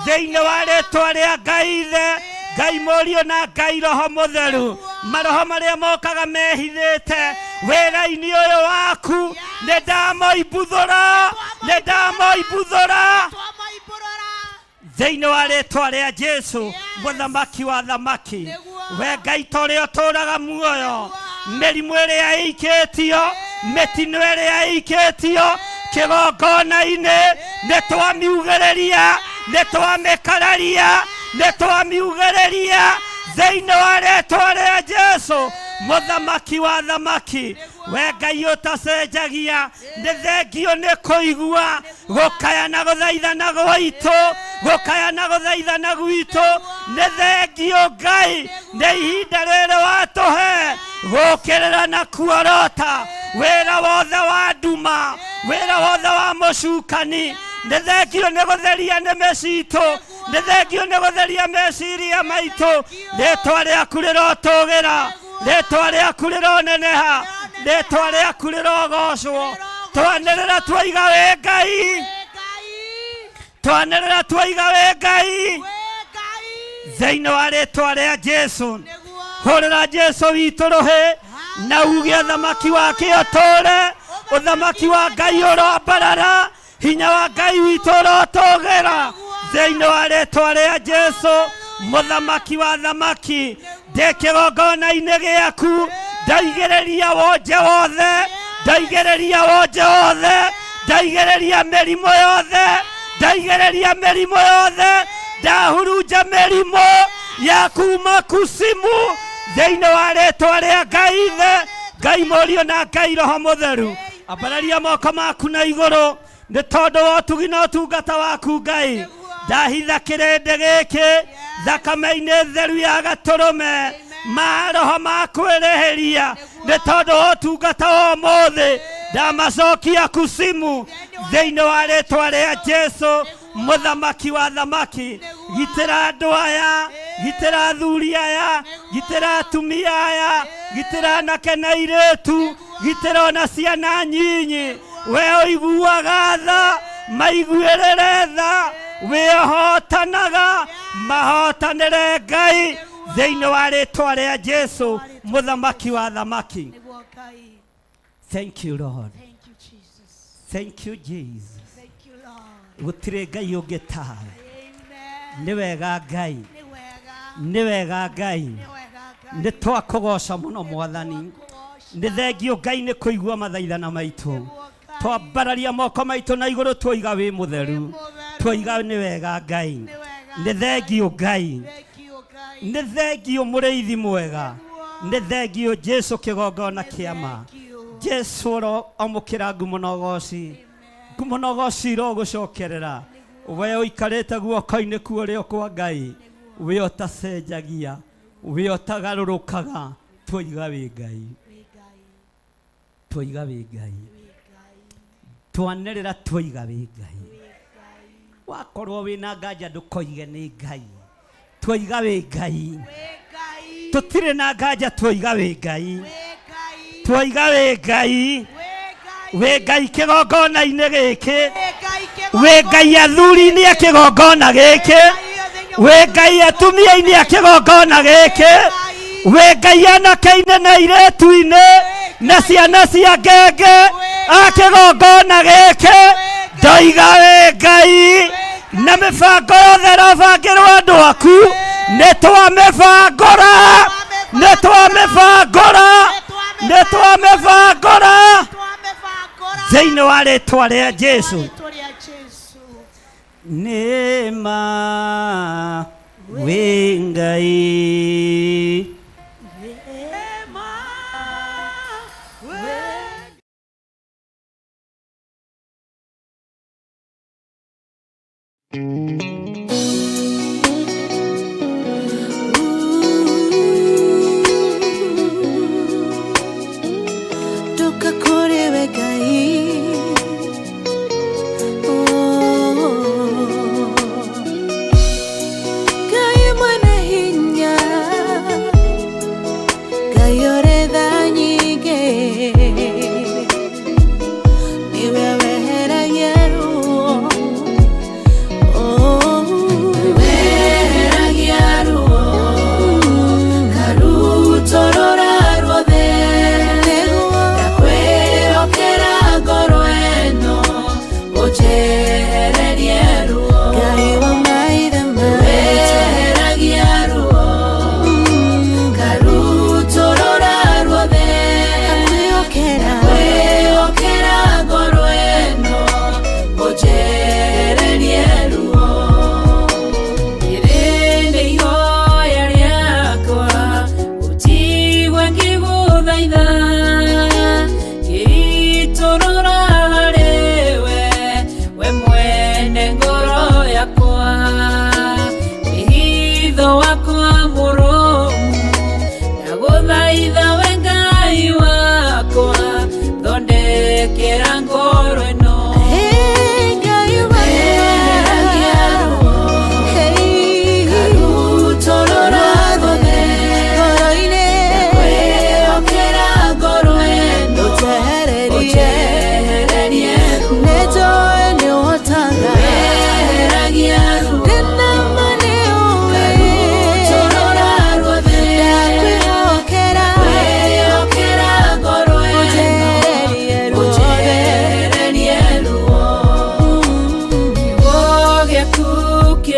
thĩinĩ wa rĩĩtwa rĩa Ngai Ithe Ngai Mũriũ na Ngai Roho Mũtheru maroho marĩa mokaga mehithĩte wĩra-inĩ ũyũ waku nĩ ndamoimbuthũra thĩinĩ wa rĩĩtwa rĩa Jesũ mũthamaki wa thamaki we Ngai ta ũrĩa ũtũũraga muoyo mĩrimũ ĩrĩa ĩikĩtio mĩtino ĩrĩa ĩikĩtio kĩgongona-inĩ nĩ twamiugĩrĩria nĩ twamĩkararia nitwamiugereria thĩinĩ wa rĩĩtwa rĩa Jesũ mũthamaki wa thamaki. We Ngai ũtacenjagia, nĩ thengio nĩ kũigua gũkaya na gũthaithana gwitũ, gũkaya na gũthaithana gwitũ. Nĩ thengio Ngai, nĩ ihinda rĩrĩ watũhe gũkĩrĩra na kuorota wĩra wothe wa nduma, wĩra wothe wa mũcukani. Nĩ thengio nĩ gũtheria nĩmĩ citũ, nĩ thengio nĩ gũtheria meciria maitũ. Rĩĩtwa rĩaku rĩrotũgĩra, rĩĩtwa rĩaku rĩroneneha, rĩĩtwa rĩaku rĩrogocwo. Twanĩrĩra twaiga wĩ Ngai, twanĩrĩra twaiga wĩ Ngai thĩinĩ wa rĩĩtwa rĩa Jesũ. Hũrĩra Jesũ witũ rũhĩ na uge ũthamaki wake ũtũũre. Ũthamaki wa Ngai ũrombarara, hinya wa Ngai witũ ũrotũgĩra thĩinĩ wa rĩĩtwa rĩa Jesũ mũthamaki wa thamaki. Ndĩ kĩgongona-inĩ gĩaku ndaigĩrĩria wonje wothe, ndaigĩrĩria wonje wothe, ndaigĩrĩria mĩrimũ yothe, ndaigĩrĩria mĩrimũ yothe, ndahurunja mĩrimũ ya kuma kusimu thĩinĩ wa rĩĩtwa rĩa Ngai Ithe, Ngai Mũriũ na Ngai Roho Mũtheru. Ambararia moko maku na igũrũ nĩ tondũ wa ũtugi na ũtungata waku Ngai. Ndahitha kĩrĩndĩ gĩkĩ thakame-inĩ theru ya Gatũrũme, maroho ma kwĩrĩhĩria nĩ tondũ wa ũtungata wa ũmũthĩ ndamacokia kusimu thĩinĩ wa rĩĩtwa rĩa Jesũ mũthamaki wa thamaki. Gitĩra andũ aya, gitĩra athuri aya, gitĩra atumia aya, gitĩra anake na airĩtu, gitĩra ona ciana nyinyi. We ũiguaga tha, maiguĩrĩre tha, wĩhotanaga, mahotanĩre Ngai thĩinĩ wa rĩĩtwa rĩa Jesũ mũthamaki wa thamaki. Thank you Lord. Thank you, Jesus. Thank you Jesus. Thank you, Lord. Gũtirĩ Ngai ũngĩ tawe. Amen. Nĩ wega Ngai, Nĩ wega, nĩ wega Ngai, nĩ wega Ngai. nĩ twakũgoca mũno Mwathani. Kũgoca. Nĩ thengio Ngai nĩ kũigua mathaithana maitũ. Nĩguo Ngai. Twambararia moko maitũ na igũrũ twoiga wĩ mũtheru, twoiga nĩ wega Ngai. Nĩ wega Nĩ thengio Ngai, Thank you, Ngai. nĩ thengio mũrĩithi mwega, nĩ thengio Jesũ kĩgongona kĩama. Thank you. Jesũ roamũkĩra ngumo na ũgooci, ngumo na ũgooci irogũcokerera. We ũikarĩte guoko-inĩ kuo kwa Ngai, we ũtacenjagia, we ũtagarũrũkaga. Twoiga wĩ Ngai, twoiga wĩ Ngai, twanĩrĩra twoiga wĩ Ngai. Wakorwo wĩna nganja ndũkoige nĩ Ngai, twoiga wĩ Ngai. Tũtirĩ na nganja, twoiga wĩ Ngai, twoiga wĩ Ngai. Wĩ Ngai kĩgongona-inĩ gĩkĩ, wĩ Ngai athuri-inĩ a kĩgongona gĩkĩ, wĩ Ngai atumia-inĩ a kĩgongona gĩkĩ, wĩ Ngai anake-inĩ na airĩtu-inĩ na ciana cia ngenge a kĩgongona gĩkĩ. Ndoiga wĩ Ngai, na mĩbango yothe ĩrabangĩrwo andũ aku nĩ twamĩbangũra, nĩ twamĩbangũra, nĩ twamĩbangũra thĩinĩ wa rĩĩtwa rĩa Jesũ. Nĩ ma wĩ Ngai.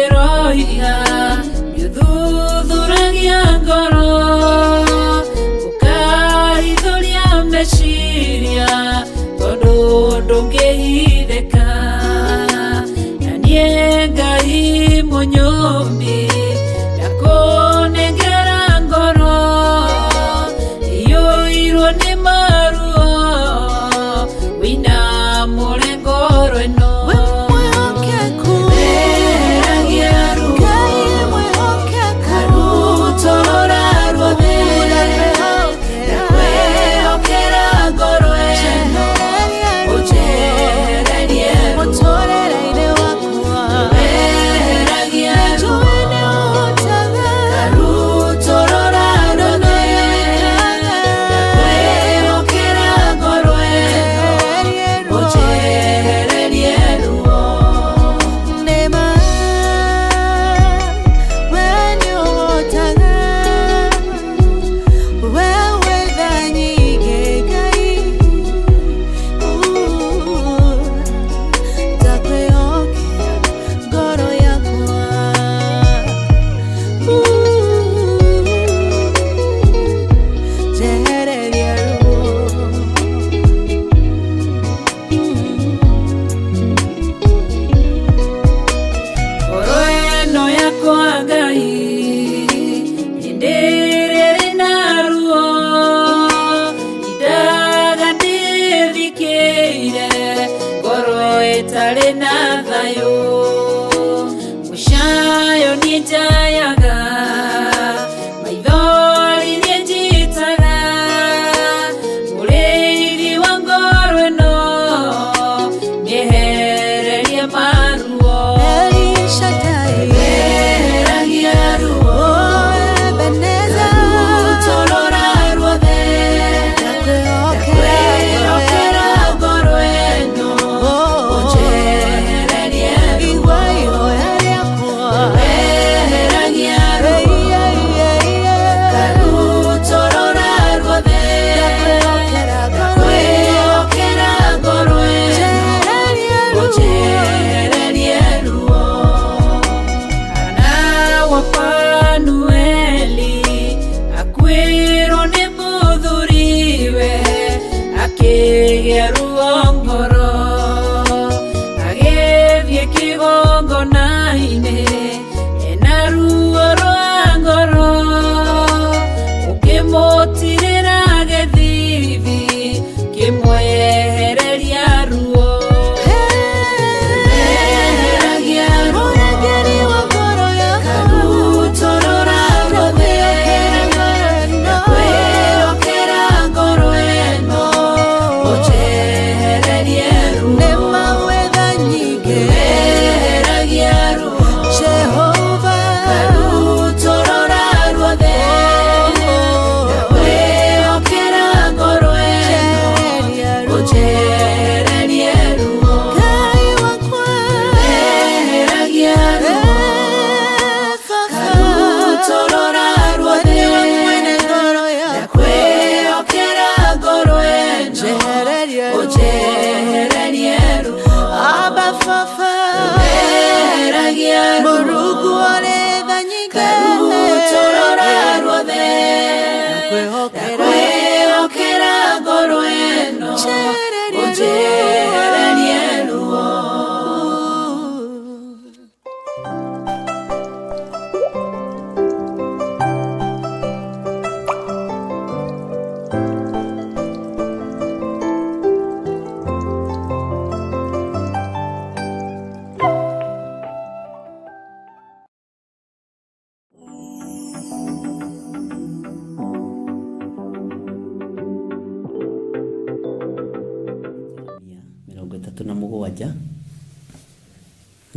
Ukiroiga Yudhuthuragia ngoro Ukahithuria meciria Tondu ndungihithika Na nie Ngai munyumbi Ndakunengera ngoro Iyuirwo ni maruo Wina ngoro ino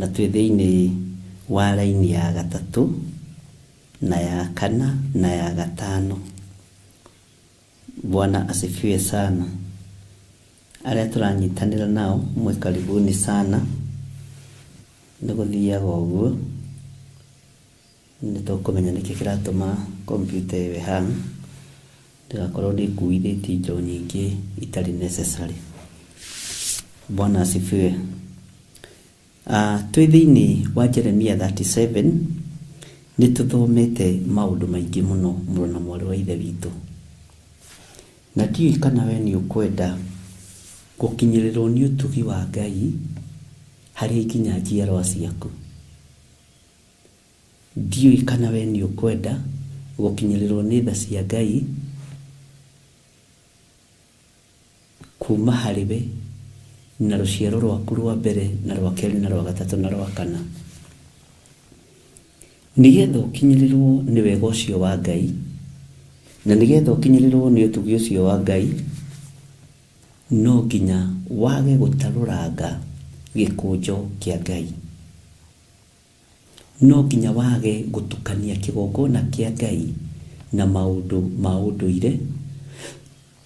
na twĩ thĩinĩ wa raini ya gatatũ na ya kana na ya gatano. Bwana asifiwe sana. Arĩa tũranyitanĩra nao mwe karibuni sana. Nĩgũthiaga ũguo nĩtũkũmenya nĩkĩ kĩratũma kompyuta ĩwe hang ndĩgakorwo ndĩkuithĩtie indo nyingĩ itarĩ necessary. Bwana asifiwe. Twĩ thĩinĩ wa Jeremia 37 nĩ tũthomete maũndũ maingĩ mũno mũrũ na mwarĩ wa ithe witũ, na ndiũĩ kana we nĩ ũkwenda gũkinyĩrĩrwo nĩ ũtugi wa Ngai harĩ nginya njiarwa ciaku. Ndiũĩ kana we nĩ ũkwenda gũkinyĩrĩrwo nĩ tha cia Ngai kuma harĩ we na rũciaro rwaku rwa mbere na rwa kerĩ na rwa gatatũ na rwa kana. Nĩgetha ũkinyĩrĩrwo nĩ wega ũcio wa Ngai na nĩgetha ũkinyĩrĩrwo nĩ ũtugi ũcio wa Ngai, no nginya wage gũtarũranga gĩkũnjo kĩa Ngai. No nginya wage gũtukania kĩgongona kĩa Ngai na maũndũ ma ũndũire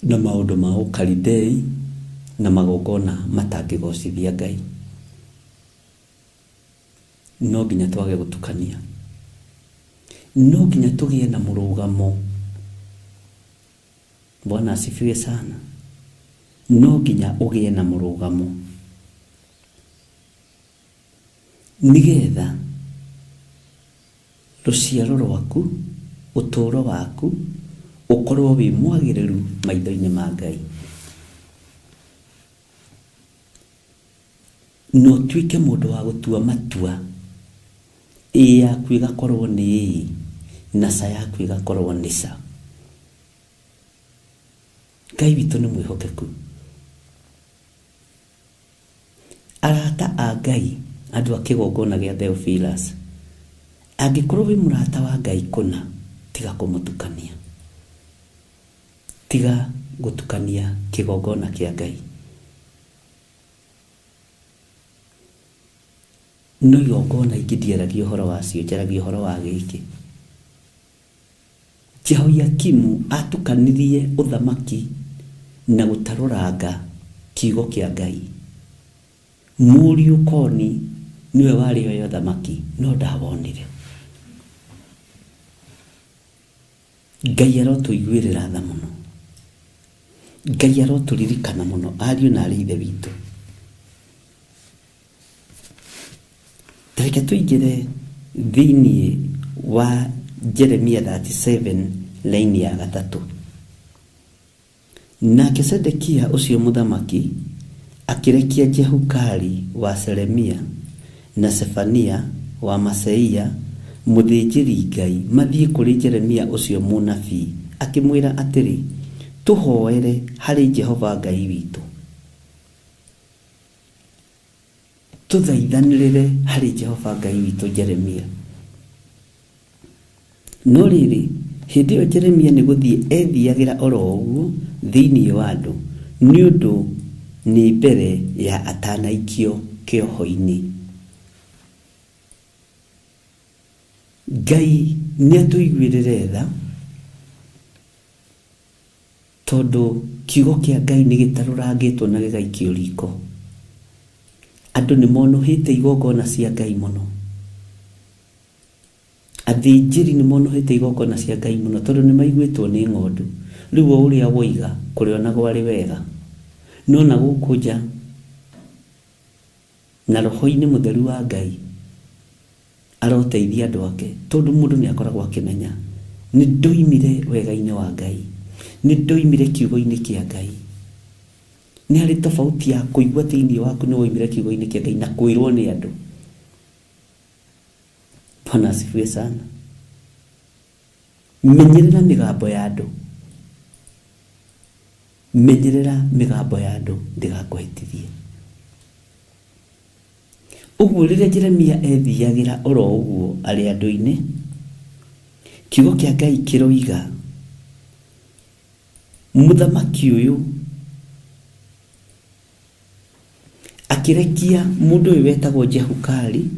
na maũndũ ma ũkaridei na magongona matangĩgocithia Ngai. No nginya twage gũtukania. No nginya tũgĩe na mũrũgamo. Bwana asifiwe sana. No nginya ũgĩe na mũrũgamo nĩgetha rũciaro rwaku, ũtũũro waku ũkorwo wĩ mwagĩrĩru maitho-inĩ ma Ngai, no tuĩke mũndũ wa gũtua matua, ĩĩ yaku ĩgakorwo nĩ ĩĩ na ca yaku ĩgakorwo nĩ ca. Ngai witũ nĩ mwĩhokeku. Arata a Ngai, andũ a kĩgongona gĩa Theophilus, angĩkorwo wĩ mũrata wa Ngai kũna, tiga kũmũtukania, tiga gũtukania kĩgongona kĩa Ngai. No igongona ingĩ ndiaragia ũhoro wacio, njaragia ũhoro wa gĩkĩ. Jehoiakimu atukanirie ũthamaki na gũtarũranga kiugo kĩa Ngai. Mũriũ Koni niwe warĩ oyo ũthamaki, no ndawonire. Ngai arotũiguĩrĩra tha mũno. Ngai arotũririkana mũno, ariũ na arĩ ithe witũ. Tareke tũingĩre thĩinĩ wa Jeremia 37 laini ya gatatũ. Nake Sedekia ũcio mũthamaki akĩrekia Jehukali wa Seremia na Sefania wa Maseia mũthĩnjĩri Ngai mathiĩ kũrĩ Jeremia ũcio mũnabii, akĩmwĩra atĩrĩ, tũhoere harĩ Jehova Ngai witũ, tũthaithanĩrĩre harĩ Jehova Ngai witũ Jeremia. No rĩrĩ, hĩndĩ ĩyo Jeremia nĩ gũthiĩ ethiagĩra oro ũguo thĩinĩ wa andũ, nĩ ũndũ nĩ mbere ya atanaikio kĩoho-inĩ. Ngai nĩ atũiguĩrĩre tha tondũ kiugo kĩa Ngai nĩ gĩtarũrangĩtwo na gĩgaikio riko. Andũ nĩ monuhĩte igongona cia Ngai mũno. Athĩnjĩri nĩ monuhĩte igongona cia Ngai mũno tondũ nĩ maiguĩtwo nĩ ng'ondu. Rĩu o ũrĩa woiga kũrĩona gwarĩ wega, no na gũkũ nja na roho-inĩ mũtheru wa Ngai aroteithia andũ ake, tondũ mũndũ nĩ akoragwo akĩmenya nĩ ndoimire wega-inĩ wa Ngai, nĩ ndoimire kiugo-inĩ kĩa Ngai. Nĩ harĩ tofauti ya kũigua thĩinĩ waku nĩ woimire kiugo-inĩ kĩa Ngai na kwĩrwo nĩ andũ. Bwana asifiwe sana. Menyerera mĩgambo ya andũ, menyerera mĩgambo ya andũ ndĩgakũhĩtithie. Ũguo rĩrĩa Jeremia ethiagĩra oro ũguo arĩ andũ-inĩ, kiugo kĩa Ngai kĩroiga mũthamaki ũyũ akĩrekia mũndũ ũyũ wetagwo Jehukali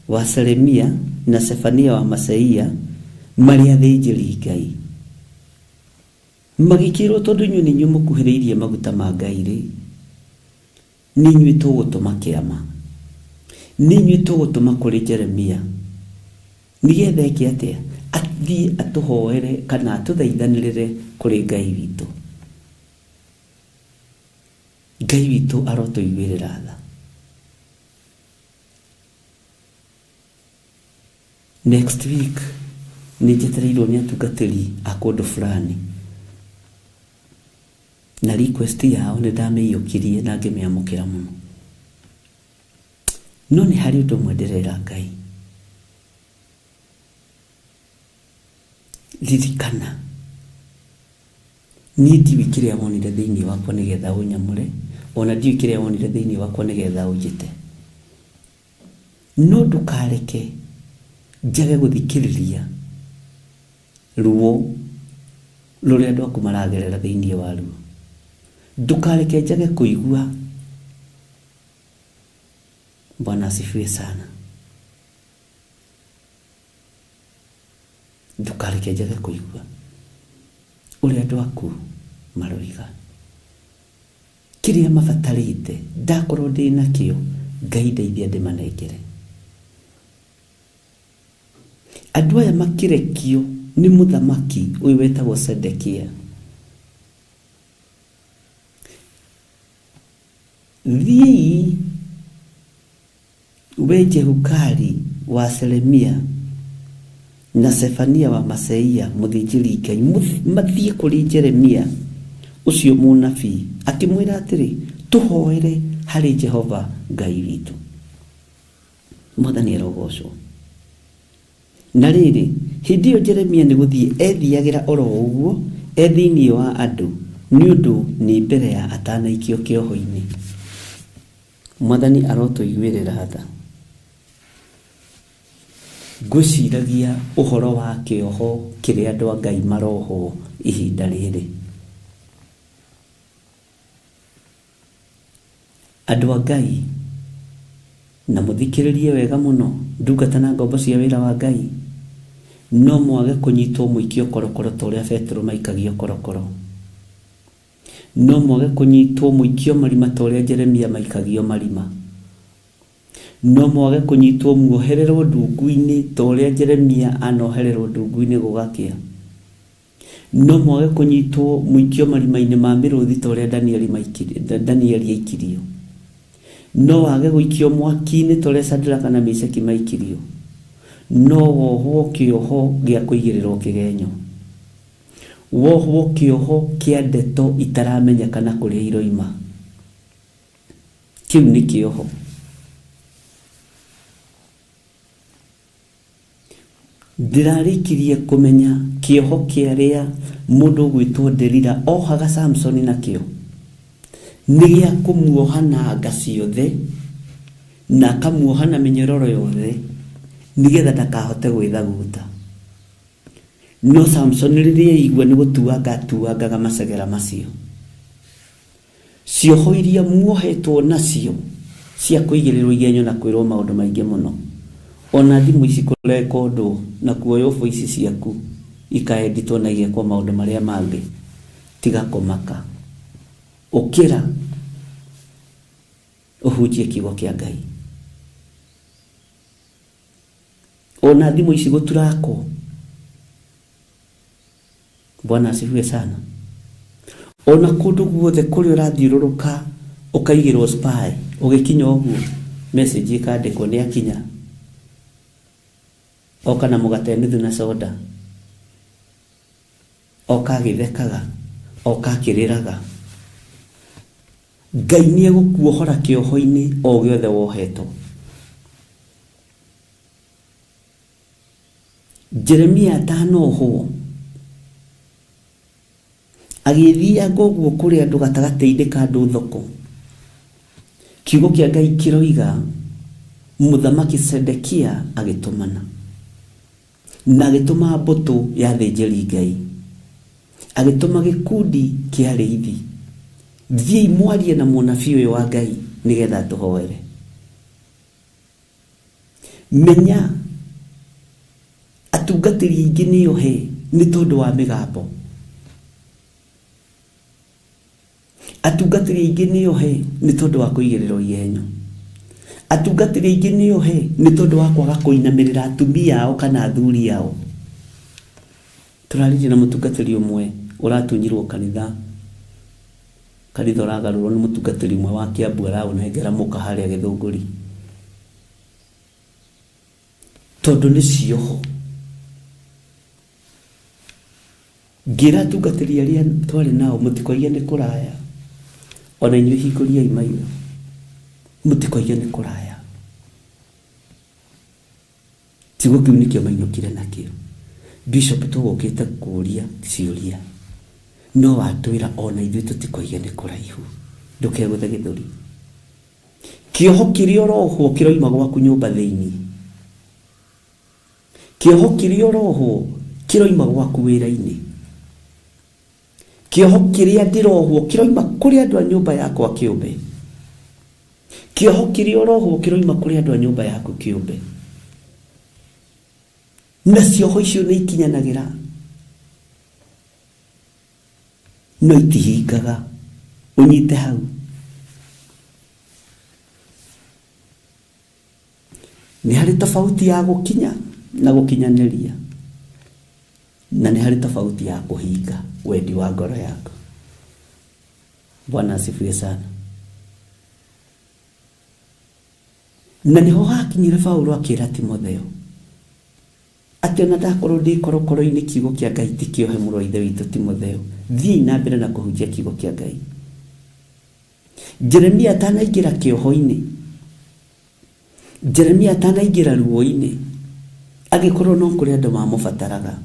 wa Seremia na Sefania wa Maseia marĩ athĩnjĩri Ngai. Magĩkĩrwo tondũ inyuĩ nĩ inyuĩ mũkuhĩrĩirie maguta ma Ngai-rĩ, nĩ inyuĩ tũgũtũma kĩama, nĩ inyuĩ tũgũtũma kũrĩ Jeremia nĩgetha eke atĩa, athiĩ atũhoere kana atũthaithanĩrĩre kũrĩ Ngai witũ. Ngai witũ arotũiguĩrĩra tha. next week nijetereirwo ni atungatĩri a kũndũ fulani na request yao nĩ ndamĩiyũkirie na ngĩmĩamũkĩra mũno. No nĩ harĩ ũndũ ũmwe ndĩrera Ngai, ririkana niĩ ndiũĩ kĩrĩa wonire thĩinĩ wakwa nĩgetha ũnyamũre, ona ndiũĩ kĩrĩa wonire thĩinĩ wakwa nĩgetha ũnjĩte. No ndũkareke njage gũthikĩrĩria ruo rũrĩa andũ aku maragerera thĩinĩ waruo. Ndũkareke njage kũigua. Bwana asifiwe sana. Ndũkareke njage kũigua ũrĩa andũ aku maroiga. Kĩrĩa mabatarĩte ndakorwo ndĩ nakĩo, Ngai ndeithia ndĩmanengere. Andũ aya makĩrekio nĩ mũthamaki ũyũ wetagwo Sedekia. Thiĩ we Jehukali wa Selemia na Sefania wa Maseia mũthĩnjĩri Ngai mathiĩ kũrĩ Jeremia ũcio mũnabii akĩmwĩra atĩrĩ, tũhoere harĩ Jehova Ngai witũ. Mwathani arogocwo. Na rĩrĩ, hĩndĩ ĩyo Jeremia nĩ gũthiĩ ethiagĩra oro ũguo thĩinĩ wa andũ nĩ ũndũ nĩ mbere ya atanaikio kĩoho-inĩ. Mwathani arotũiguĩrĩra tha. Ngwĩciragia ũhoro wa kĩoho kĩrĩa andũ a Ngai marohwo ihinda rĩrĩ. Andũ a Ngai na mũthikĩrĩrie wega mũno, ndungata na ngombo cia wĩra wa Ngai, no mwage kũnyitwo mũikio korokoro ta ũrĩa Petro maikagio korokoro. No mwage kũnyitwo mũikio marima ta ũrĩa Jeremia maikagio marima. No mwage kũnyitwo muohererwo ndungu-inĩ ta ũrĩa Jeremia anohererwo ndungu-inĩ gũgakĩa. No mwage kũnyitwo mũikio marima-inĩ ma mĩrũthi ta ũrĩa Danieli aikirio. No wage gũikio mwaki-inĩ ta ũrĩa Shadraka na Meshaki maikirio. No wohwo kĩoho gĩa kũigĩrĩrwo kĩgenyo. Wohwo kĩoho kĩa ndeto itaramenyekana kũrĩa iroima. Kĩu nĩ kĩoho. Ndĩrarĩkirie kũmenya kĩoho kĩarĩa mũndũ gwĩtwo Delila ohaga Samson nakĩo nĩ gĩa kũmuoha na anga ciothe na akamuoha na mĩnyororo yothe nĩgetha ndakahote gwĩthaguta. No Samson rĩrĩa aigua nĩ gũtuanga atuangaga macegera macio. Cioho iria muohetwo nacio cia kũigĩrĩrwo igenyo na kwĩrwo maũndũ maingĩ mũno. Ona thimũ ici kũrekondwo na kuoywo voice ciaku ikaeditwo na igekwo maũndũ marĩa mangĩ, tiga kũmaka. Ũkĩra ũhunjie kiugo kĩa Ngai. Ona thimũ ici gũturakwo. Bwana asifiwe sana. Ona kũndũ guothe kũrĩa ũrathiũrũrũka ũkaigĩrwo spy, ũgĩkinya ũguo message ĩkandĩkwo nĩ akinya. Oka na mũgate nuthu na soda. Oka agĩthekaga, oka akĩrĩraga. Ngai nĩ egũkuohora kĩoho-inĩ o gĩothe wohetwo. Jeremia atanohwo agĩthianga ũguo kũrĩ andũ gatagatĩ-inĩ ka andũ thoko. Kiugo kĩa Ngai kĩroiga mũthamaki Sedekia agĩtũmana na agĩtũma mbũtũ ya thĩnjĩri Ngai, agĩtũma gĩkundi kĩa arĩithi, thiĩ mwarie na mũnabii ũyũ wa Ngai nĩgetha tũhoere. Menya atungatĩri aingĩ nĩohe nĩ tondũ wa mĩgambo. Atungatĩri aingĩ nĩohe nĩ tondũ wa kũigĩrĩrwo igenyo. Atungatĩri aingĩ nĩohe nĩ tondũ wa kwaga kũinamĩrĩra atumia ao kana athuri ao. Tũraririe na mũtungatĩri ũmwe ũratunyirwo kanitha. Kanitha ũragarũrwo nĩ mũtungatĩri ũmwe wa Kiambu araũnengera mũka harĩa Gĩthũngũri. tondu ni cioho ngira tungatĩria aria twari nao mutikoige ni kuraya ona inyuĩ hingũriai maitho mutikoige ni kuraya tigo kiu nikio mainũkire nakio bishop tũgũkĩte kũria ciũria no watwĩra ona ithuĩ tũtikoige ni kuraihu ndũkegũthe gĩthũri kĩoho kĩrĩa ũrohwo kĩroima gwaku nyũmba thĩinĩ kĩoho kĩrĩa ũrohwo kĩroima gwaku wĩra-inĩ kĩoho kĩrĩa ndĩrohwo kĩroima kũrĩ andũ a nyũmba yakwa kĩũmbe kĩoho kĩrĩa ũrohwo kĩroima kũrĩ andũ a nyũmba yaku kĩũmbe na cioho icio nĩ ikinyanagĩra no itihingaga unyite hau nĩ harĩ tofauti ya gũkinya na gũkinyanĩria na nĩ harĩ tofauti ya kũhinga wendi wa ngoro yako. Bwana asifiwe sana. Na niho hakinyire Paulo akĩra Timotheo atĩ ona ndakorwo ndĩ korokoro-inĩ kiugo kĩa Ngai tikĩohe mũrũ wa ithe witũ Timotheo, thiĩ na mbere na kũhunjia kiugo kĩa Ngai. Jeremia atanaingĩra kĩoho-inĩ, Jeremia atanaingĩra ruo-inĩ, agĩkorwo no kũrĩ andũ mamũbataraga,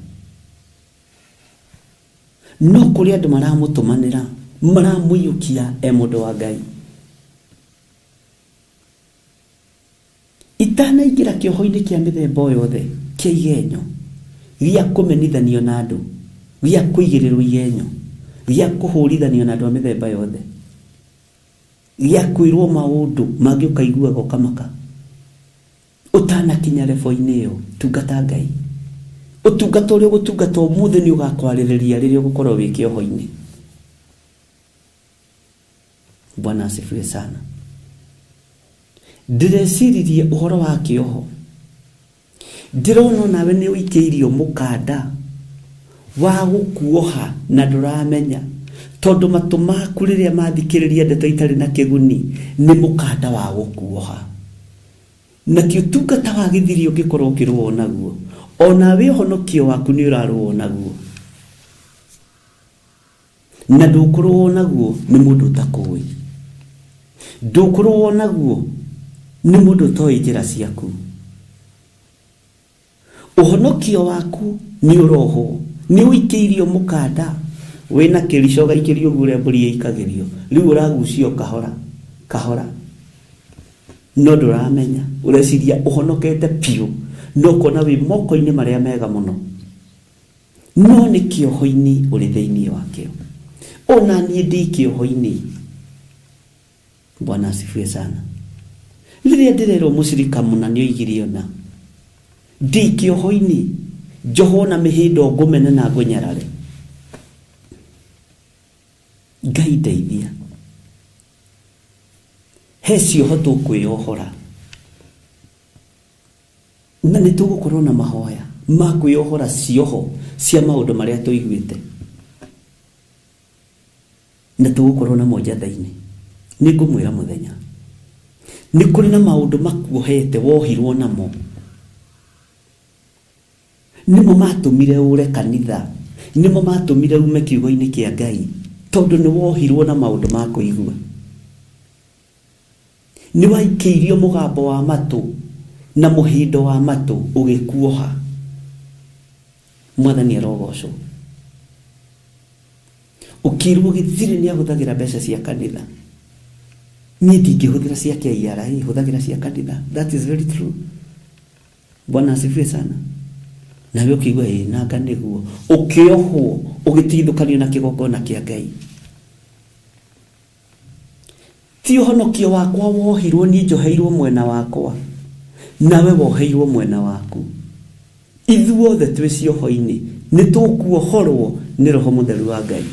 no kũrĩ andũ maramũtũmanĩra, maramũiyũkia mũndũ wa Ngai. Itanaingĩra kĩoho-inĩ kĩa mĩthemba yothe kĩa igenyo, gĩa kũmenithanio na andũ, gĩa kũigĩrĩrwo igenyo, gĩa kũhũrithanio na andũ a mĩthemba yothe, gĩa kwĩrwo maũndũ mangĩ ũkaiguaga ũkamaka. Ũtanakinya level-inĩ ĩyo, tungata Ngai. Ũtungata ũrĩa ũgũtungata ũmũthĩ nĩ ũgakwarĩrĩria rĩrĩa ũgũkorwo wĩ kĩoho-inĩ. Bwana asifiwe sana. Ndĩreciririe ũhoro wa kĩoho. Ndĩrona nawe nĩ ũikĩirio mũkanda wa gũkuoha na ndũramenya, tondũ matũ maku rĩrĩa mathikĩrĩria ndeto itarĩ na kĩguni nĩ mũkanda wa gũkuoha. Na kĩũtungata wa gĩthiri ũngĩkorwo ũkĩrũo naguo, ona we ũhonokio waku nĩ ũrarũo naguo, na ndũkũrũo naguo nĩ mũndũ ũtakũĩ, ndũkũrũo naguo nĩ mũndũ ũtoĩ njĩra ciaku. Ũhonokio waku nĩ ũrohwo, nĩ ũikĩirio mũkanda, wĩna kĩrico gaikĩrio ũguo ũrĩa mbũri ĩikagĩrio, rĩu ũragucio kahora kahora, no ndũramenya, ũreciria ũhonokete piũ, no kona wĩ moko-inĩ marĩa mega mũno, no nĩ kĩoho-inĩ ũrĩ thĩinĩ wakĩo. Ona niĩ ndĩ kĩoho-inĩ. Bwana asifiwe sana. Rĩrĩa ndĩrerwo mũcirika mũna nĩ oigire ona, ndĩ kĩoho-inĩ, njohwo na mĩhĩndo ngũmene na ngũnyarare. Ngai ndeithia. He cioho tũkwĩyohora, na nĩ tũgũkorwo na mahoya ma kwĩyohora cioho cia maũndũ marĩa tũiguĩte, na tũgũkorwo na monjatha-inĩ. Nĩ ngũmwĩra mũthenya, nĩ kũrĩ na maũndũ makuohete wohirwo namo, nĩmo matũmire ũre kanitha, nĩmo matũmire ume kiugo-inĩ kĩa Ngai, tondũ nĩ wohirwo na maũndũ ma kũigua. Nĩ waikĩirio mũgambo wa matũ na mũhindo wa matũ ũgĩkuoha. Mwathani arogocwo. Ũkĩrwo gĩthiri nĩ ahũthagĩra mbeca cia kanitha. Niĩ ndingĩhũthĩra cia KRA, hũthagĩra cia kanitha. That is very true. Bwana asifiwe sana. Nawe ũkĩigua nanga nĩguo, ũkĩohwo ũgĩtithũkanio na kĩgongona kĩa Ngai. Ti ũhonokio wakwa wohirwo, niĩ njoheirwo mwena wakwa, nawe woheirwo mwena waku. Ithuothe twĩ cioho-inĩ nĩ tũkuohorwo nĩ Roho Mũtheru wa Ngai.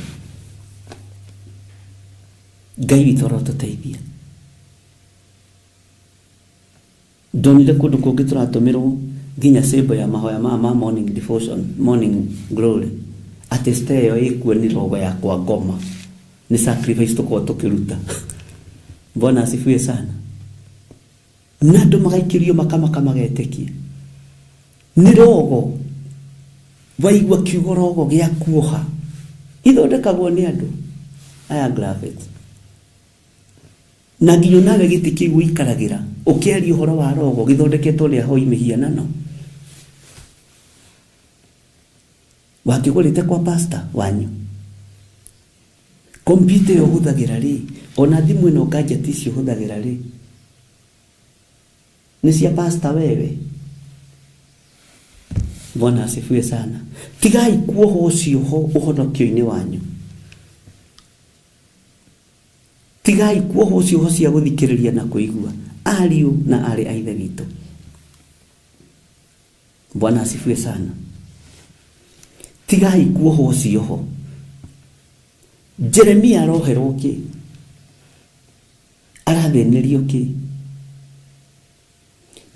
Ngai witũ arotũteithia. Ndonire kũndũ kũngĩ tũratũmĩrwo nginya symbol ya mahoya ma morning devotion, morning glory, atĩ stay ĩyo ĩkuo nĩ rogo yakwa ngoma, nĩ sacrifice tũkorwo tũkĩruta. Bwana asifiwe sana. Na andũ magaikĩrio makamaka magetĩkia. nĩ rogo waigua kiugo rogo gĩa kuoha ithondekagwo nĩ andũ aya graphics na nginya nawe gĩtĩ kĩu ũikaragĩra ũkĩaria ũhoro wa rogo gĩthondeketwo nĩ ahoi mĩhianano wakĩgũrĩte kwa pastor wanyu kompyuta ĩyo ũhũthagĩra rĩ ona thimũ ĩno gadget icio ũhũthagĩra rĩ nĩ cia pastor wewe. Bwana asifiwe sana. Tigai kuoho ucio ho ũhonokio-inĩ wanyu. Tigai kuoho ucio ho cia gũthikĩrĩria na kũigua ariũ na arĩ a ithe witũ. Bwana asifiwe sana. Tigai kuoho ucio ho. Jeremia aroherwo kĩ? Arathĩnĩrio kĩ?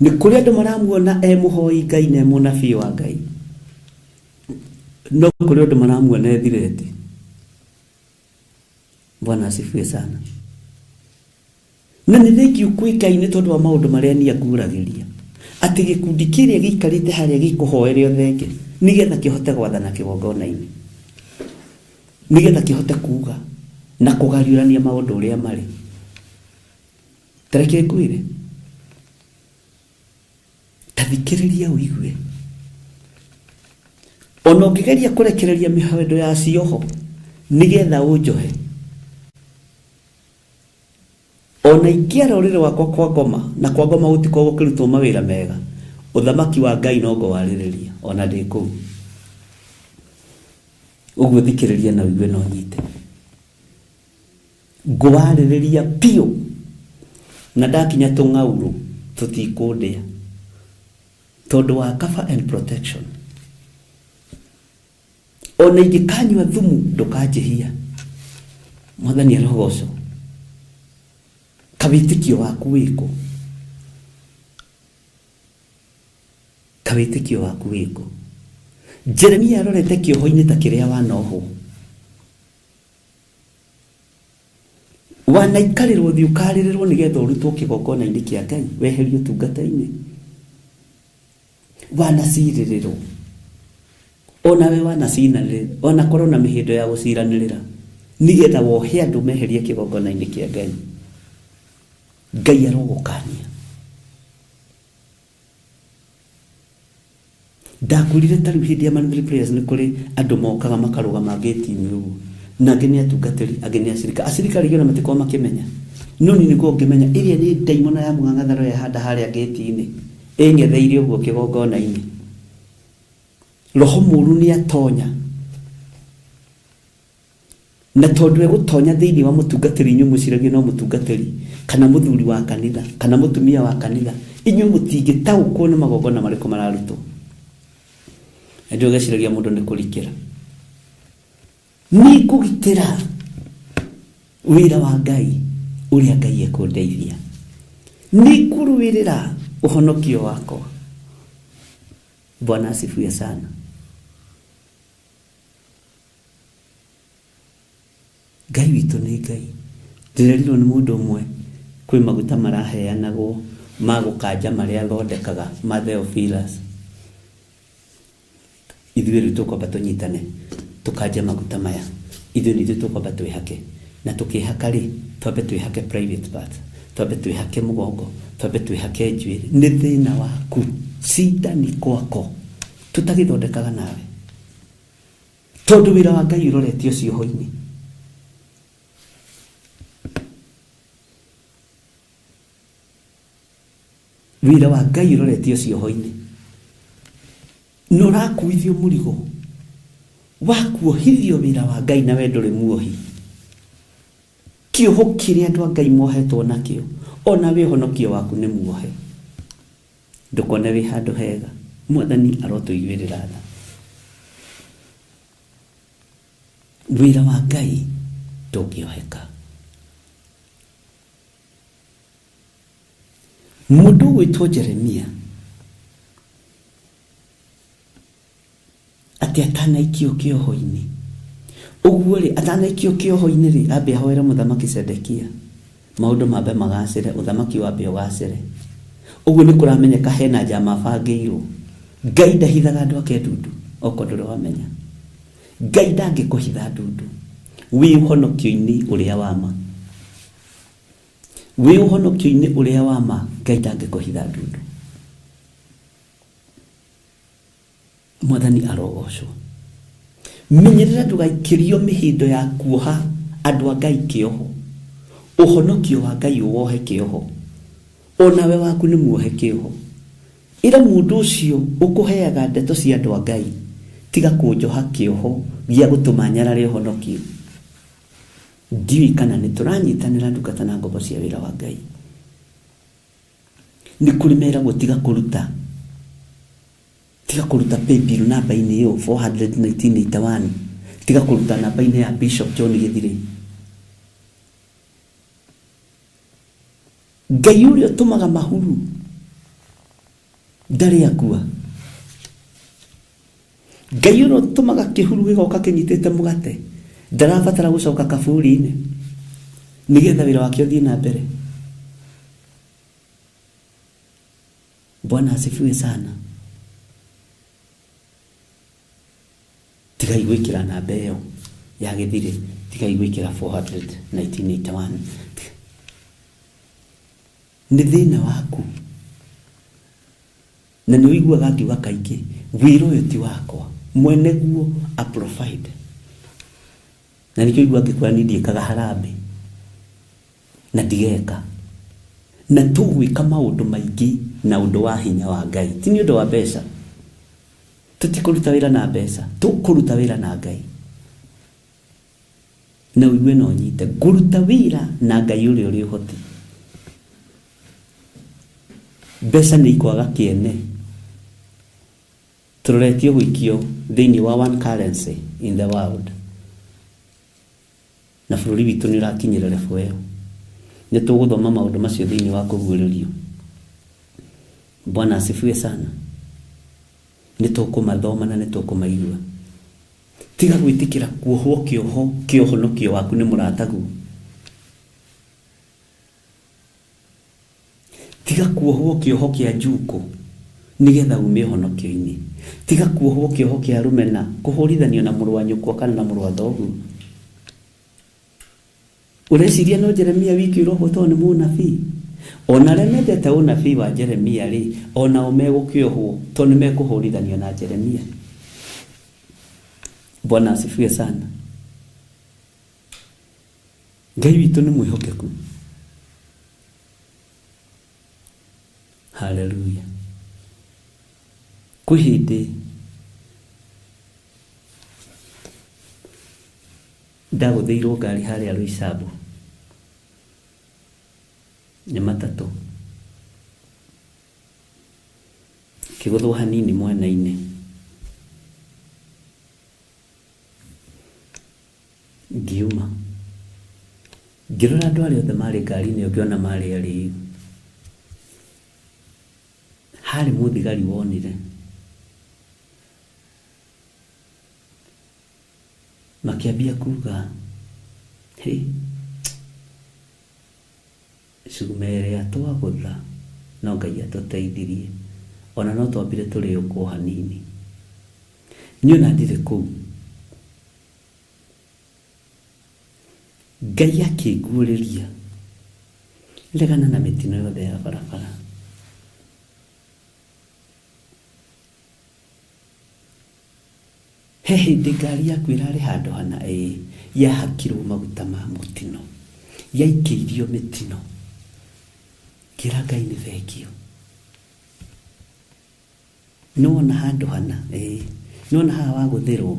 Nĩ kũrĩ andũ maramuona mũhoi Ngai na mũnabii wa Ngai. No kũrĩ andũ maramuona thireti. Bwana asifiwe sana. Na nĩ thengiũ kwĩ Ngai nĩ tondũ wa maũndũ marĩa niĩ nguragĩria. Atĩ gĩkundi kĩrĩa gĩikarĩte harĩa gĩkũhoerio thenge nĩgetha kĩhote gwathana kĩgongona-inĩ. Nĩgetha kĩhote kuuga na kũgariũrania maũndũ ũrĩa marĩ. Tareke ngwĩre. Tathikĩrĩria ũigue. Ona ũngĩgeria kũrekereria mĩhendo ya cioho nĩgetha ũnjohe. Ona ingĩara ũrĩrĩ wakwa kwa ngoma na kwa ngoma gũtikoragwo gũkĩrutwo mawĩra mega. Ũthamaki wa Ngai no ngũwarĩrĩria ona ndĩ kũu. Ũguo thikĩrĩria na ũigue no nyite. Ngũwarĩrĩria piũ na ndakinya tũng'aurũ tũtikũndĩa. Tondũ wa cover and protection. Ona ingĩkanyua thumu ndũkanjĩhia. Mwathani arogocwo. Kawĩtĩkio waku wĩkũ. Kawĩtĩkio waku wĩkũ. Jeremia arorete kĩoho-inĩ ta kĩrĩa wanohwo. Wanaikarĩrwo thĩ ũkarĩrĩrwo nĩgetha ũrutwo kĩgongona-inĩ kĩa Ngai weherio ũtungata-inĩ. Wanacirĩrĩrwo. Ona we wanacinanĩrĩra. Ona korwo na mĩhĩndo ya gũciranĩrĩra. Nĩgetha wohe andũ meherie kĩgongona-inĩ kĩa Ngai. Ngai arogũkania. Ndakwĩrire ta rĩu hĩndĩ ya Manly Prayers nĩ kũrĩ andũ mokaga makarũgama gate-inĩ ũguo. Na angĩ nĩ atungatĩri, angĩ nĩ acirika. Acirika rĩngĩ ona matikoragwo makĩmenya. No niĩ nĩguo ngĩmenya ĩrĩa nĩ ndaimono ya mũng'ang'athano yahanda harĩa gate-inĩ. Eng'etheire ũguo kĩgongona-inĩ. Roho mũũru nĩ atonya. Na tondũ egũtonya thĩinĩ wa mũtungatĩri inyuĩ mũciragia no mũtungatĩri kana mũthuri wa kanitha kana mũtumia wa kanitha inyuĩ mũtingĩtaũkwo nĩ magongona marĩkũ mararutwo. Ndio gaciragia mũndũ nĩ kũrikĩra. Nĩ kũgitĩra wĩra wa Ngai ũrĩa Ngai ekũndeithia. Nĩ kũrũĩrĩra ũhonokio wakwa. Bwana asifiwe sana. Ngai witũ nĩ Ngai. Ndĩrerirwo nĩ mũndũ ũmwe kwĩ maguta maraheanagwo ma gũkanja marĩa athondekaga ma Theophilus. Ithuĩ rĩu tũkwamba tũnyitane tũkanje maguta maya. Ithuĩ nĩ tũkwamba twĩhake na tũkĩhaka rĩ twambe twĩhake private part. Twambe twĩhake mũgongo, twambe twĩhake njuĩrĩ. Nĩ thĩna waku, cida ni kwako. Tutagĩthondekaga nawe. Tondũ wĩra wa Ngai ũroretio cioho-inĩ. Wĩra wa Ngai ũroretio cioho-inĩ. Nũrakuithio mũrigo. Wakuohithio wĩra wa Ngai na we ndũrĩ muohi. Kĩoho kĩrĩa andũ a Ngai mohetwo nakĩo. Ona we honokio waku nĩ muohe. Ndũkone wĩ handũ hega. Mwathani arotũiguĩrĩra tha. Wĩra wa Ngai ndũngĩoheka. Mũndũ gwĩtwo Jeremia atĩ atanaikio kĩoho-inĩ. Ũguo rĩ atanaikio kĩoho-inĩ rĩ ambe ahoere mũthamaki Sedekia. Maũndũ mambe magacĩre, ũthamaki wambe ũgacĩre. Ũguo nĩ kũramenyeka hena njama bangĩirwo Ngai ndahithaga andũ ake ndundu oko ndũrĩ wamenya. Ngai ndangĩkũhitha ndundu wĩ ũhonokio-inĩ ũrĩa wama. Wĩ ũhonokio-inĩ ũrĩa wama, Ngai ndangĩkũhitha ndundu. Mwathani arogocwo. Menyerera ndũgaikĩrio mĩhindo ya kuoha andũ a Ngai kĩoho. Ũhonokio wa Ngai ũwohe kĩoho. Onawe waku nĩ muohe kĩoho. Ira mũndũ ũcio ũkũheaga ndeto cia andũ a Ngai, tiga kũnjoha kĩoho gĩa gũtũma nyarare ũhonokio. Ndiũĩ kana nĩ tũranyitanĩra ndungata na ngombo cia wĩra wa Ngai. Nĩ kũrĩ meragwo tiga kũruta. Tiga kũruta paybill namba-inĩ ĩyo 41981. Tiga kũruta namba-inĩ ya Bishop John Gĩthirĩ. Ngai ũrĩa ũtũmaga mahuru ndarĩ akua. Ngai ũrĩa ũtũmaga kĩhuru gĩgoka kĩnyitĩte mũgate ndarabatara gũcoka kaburi-inĩ nĩgetha wĩra wake ũthiĩ na mbere. Bwana asifiwe sana. Tigai gwĩkĩra namba ĩyo ya Gĩthirĩ, tigai gwĩkĩra 41981. Nĩ thĩna waku. Na nĩ ũiguaga ngiuga kaingĩ, wĩra ũyũ ti wakwa, mwene guo a provide. Na nĩkĩo igua ngĩkwĩra niĩ ndiĩkaga harambĩ na ndigeka. Na tũgwĩka maũndũ maingĩ na ũndũ wa hinya wa Ngai, ti nĩ ũndũ wa mbeca. Tũtikũruta wĩra na mbeca, tũkũruta wĩra na Ngai. Na ũigue no nyite, ngũruta wĩra na Ngai ũrĩa ũrĩ ũhoti. Mbeca nĩ ikwaga kĩene. Tũroretio gũikio thĩinĩ wa one currency in the world. Na bũrũri witũ nĩ ũrakinyĩra level ĩyo. Nĩ tũgũthoma maũndũ macio thĩinĩ wa kũguũrĩrio. Bwana asifiwe sana. Nĩ tũkũmathoma na nĩ tũkũmaigua. Tiga gwĩtĩkĩra kuohwo kĩoho kĩohonokio waku nĩ mũratagu. Tiga kuohwo kĩoho kĩa njuko nĩgetha ume ũhonokio-inĩ. Tiga kuohwo kĩoho kĩa rũmena kũhũrithanio na mũrũ wa nyũkwa kana na mũrũ wa thoguo. Ũreciria no Jeremia wiki ũrohwo tondũ nĩ mũnabii? Ona arĩa mendete ũnabii wa Jeremia rĩ, onao megũkĩohwo tondũ nĩ mekũhũrithanio na Jeremia. Bwana asifiwe sana. Ngai witũ nĩ mwĩhokeku. Hallelujah. Kwĩ hĩndĩ ndagũthĩirwo ngari harĩa Rũicabu nĩ matatũ, kĩgũthwo hanini mwena-inĩ. Ngiuma ngĩrora andũ arĩa othe marĩ ngari-inĩ ngĩona marĩ arĩu. Harĩ mũthigari wonire, makĩambia kuga cuma ĩrĩa twagũtha no Ngai atũteithirie, ona no twambire tũrĩ ũkwo hanini. Niĩ ona ndirĩ kũu, Ngai akĩnguũrĩria regana na mĩtino yothe ya barabara. He hĩndĩ ngari yaku ĩrarĩ handũ hana yahakirwo maguta ma mũtino, yaikĩirio mĩtino. Kĩra Ngai nĩ thengio. Nĩwona handũ hana, nĩwona haha wagũthĩrwo,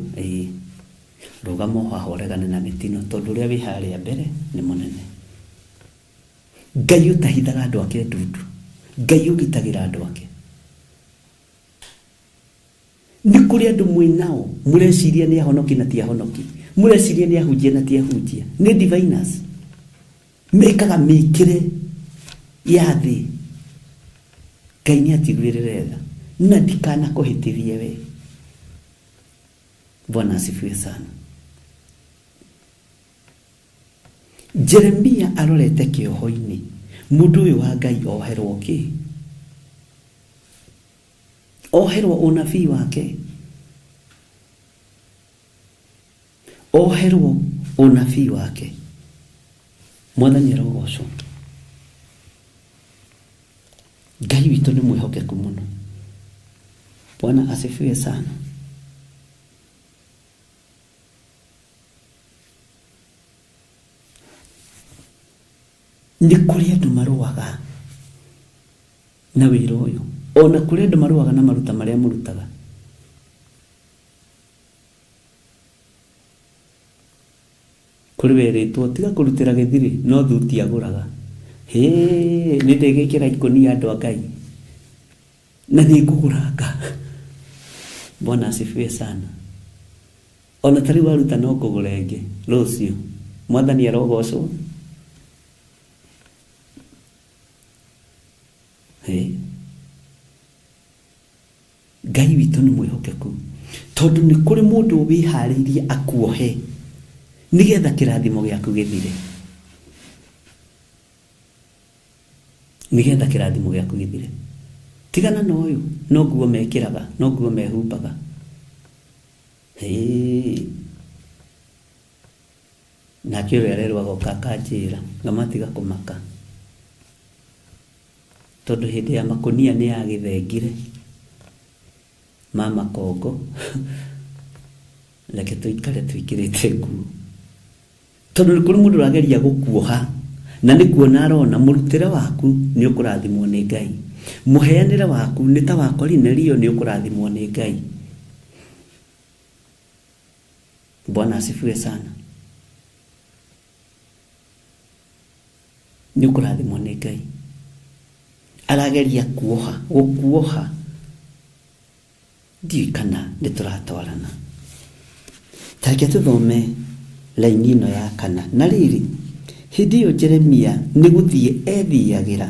rũgama o haha ũregane na mĩtino tondũ ũrĩa wĩ harĩa mbere nĩ mũnene. Ngai ũtahithaga andũ ake ndundu, Ngai ũgitagĩra andũ ake. Nĩ kũrĩ andũ mwĩnao mũreciria nĩ ahonoki na ti ahonoki, mũreciria nĩ ahunjia na ti ahunjia, nĩ diviners mekaga mĩkĩre ya thĩ. Ngai nĩ atiguĩrĩre tha na ndikanakũhĩtithie we. Bwana asifiwe sana. Jeremia arorete kĩoho-inĩ, mũndũ ũyũ wa Ngai oherwo kĩ? oherwo unabii wake, oherwo unabii wake. Mwathani arogocwo. Ngai witũ nĩ mwĩhokeku mũno. Bwana asifiwe sana. Nĩ kũrĩ andũ marũaga na wĩra ũyũ, ona kũrĩ andũ marũaga na maruta marĩa mũrutaga. Kũrĩ wĩrĩtwo tiga kũrutĩra gĩthiri no thuti agũraga. Nĩ ndĩgĩkĩra ikũnia andũ a Ngai na nĩ ngũgũranga. Bwana asifiwe sana. Ona tarĩ waruta no kũgũra ĩngĩ rũciũ. Mwathani arogocwo. Ngai witũ nĩ mwĩhokeku, tondũ nĩ kũrĩ mũndũ wĩharĩirie akuohe nigetha kĩrathimo gĩaku gĩthire. Nigetha kĩrathimo gĩaku gĩthire. Tigana na ũyũ, no nguo mekĩraga, no nguo mehumbaga. Nake ũrĩa arerwo agoka akanjĩra ngamatiga kũmaka, tondũ hĩndĩ ya makũnia nĩ yagĩthengire ma makongo. Reke tũikare twĩkĩrĩte nguo, tondũ nĩ kũrĩ mũndũ ũrageria gũkuoha na nĩ kuona arona mũrutĩre waku nĩ ũkũrathimwo nĩ Ngai, mũheanĩre waku nĩ ta wa Korinelio nĩ ũkũrathimwo nĩ Ngai. Bwana asifiwe sana. Nĩ ũkũrathimwo nĩ Ngai. Arageria kuoha, gũkuoha. Ndiũĩ kana nĩ tũratwarana. Tareke tũthome laini ĩno ya 4. Na rĩrĩ, hĩndĩ ĩyo Jeremia nĩ gũthiĩ ethiagĩra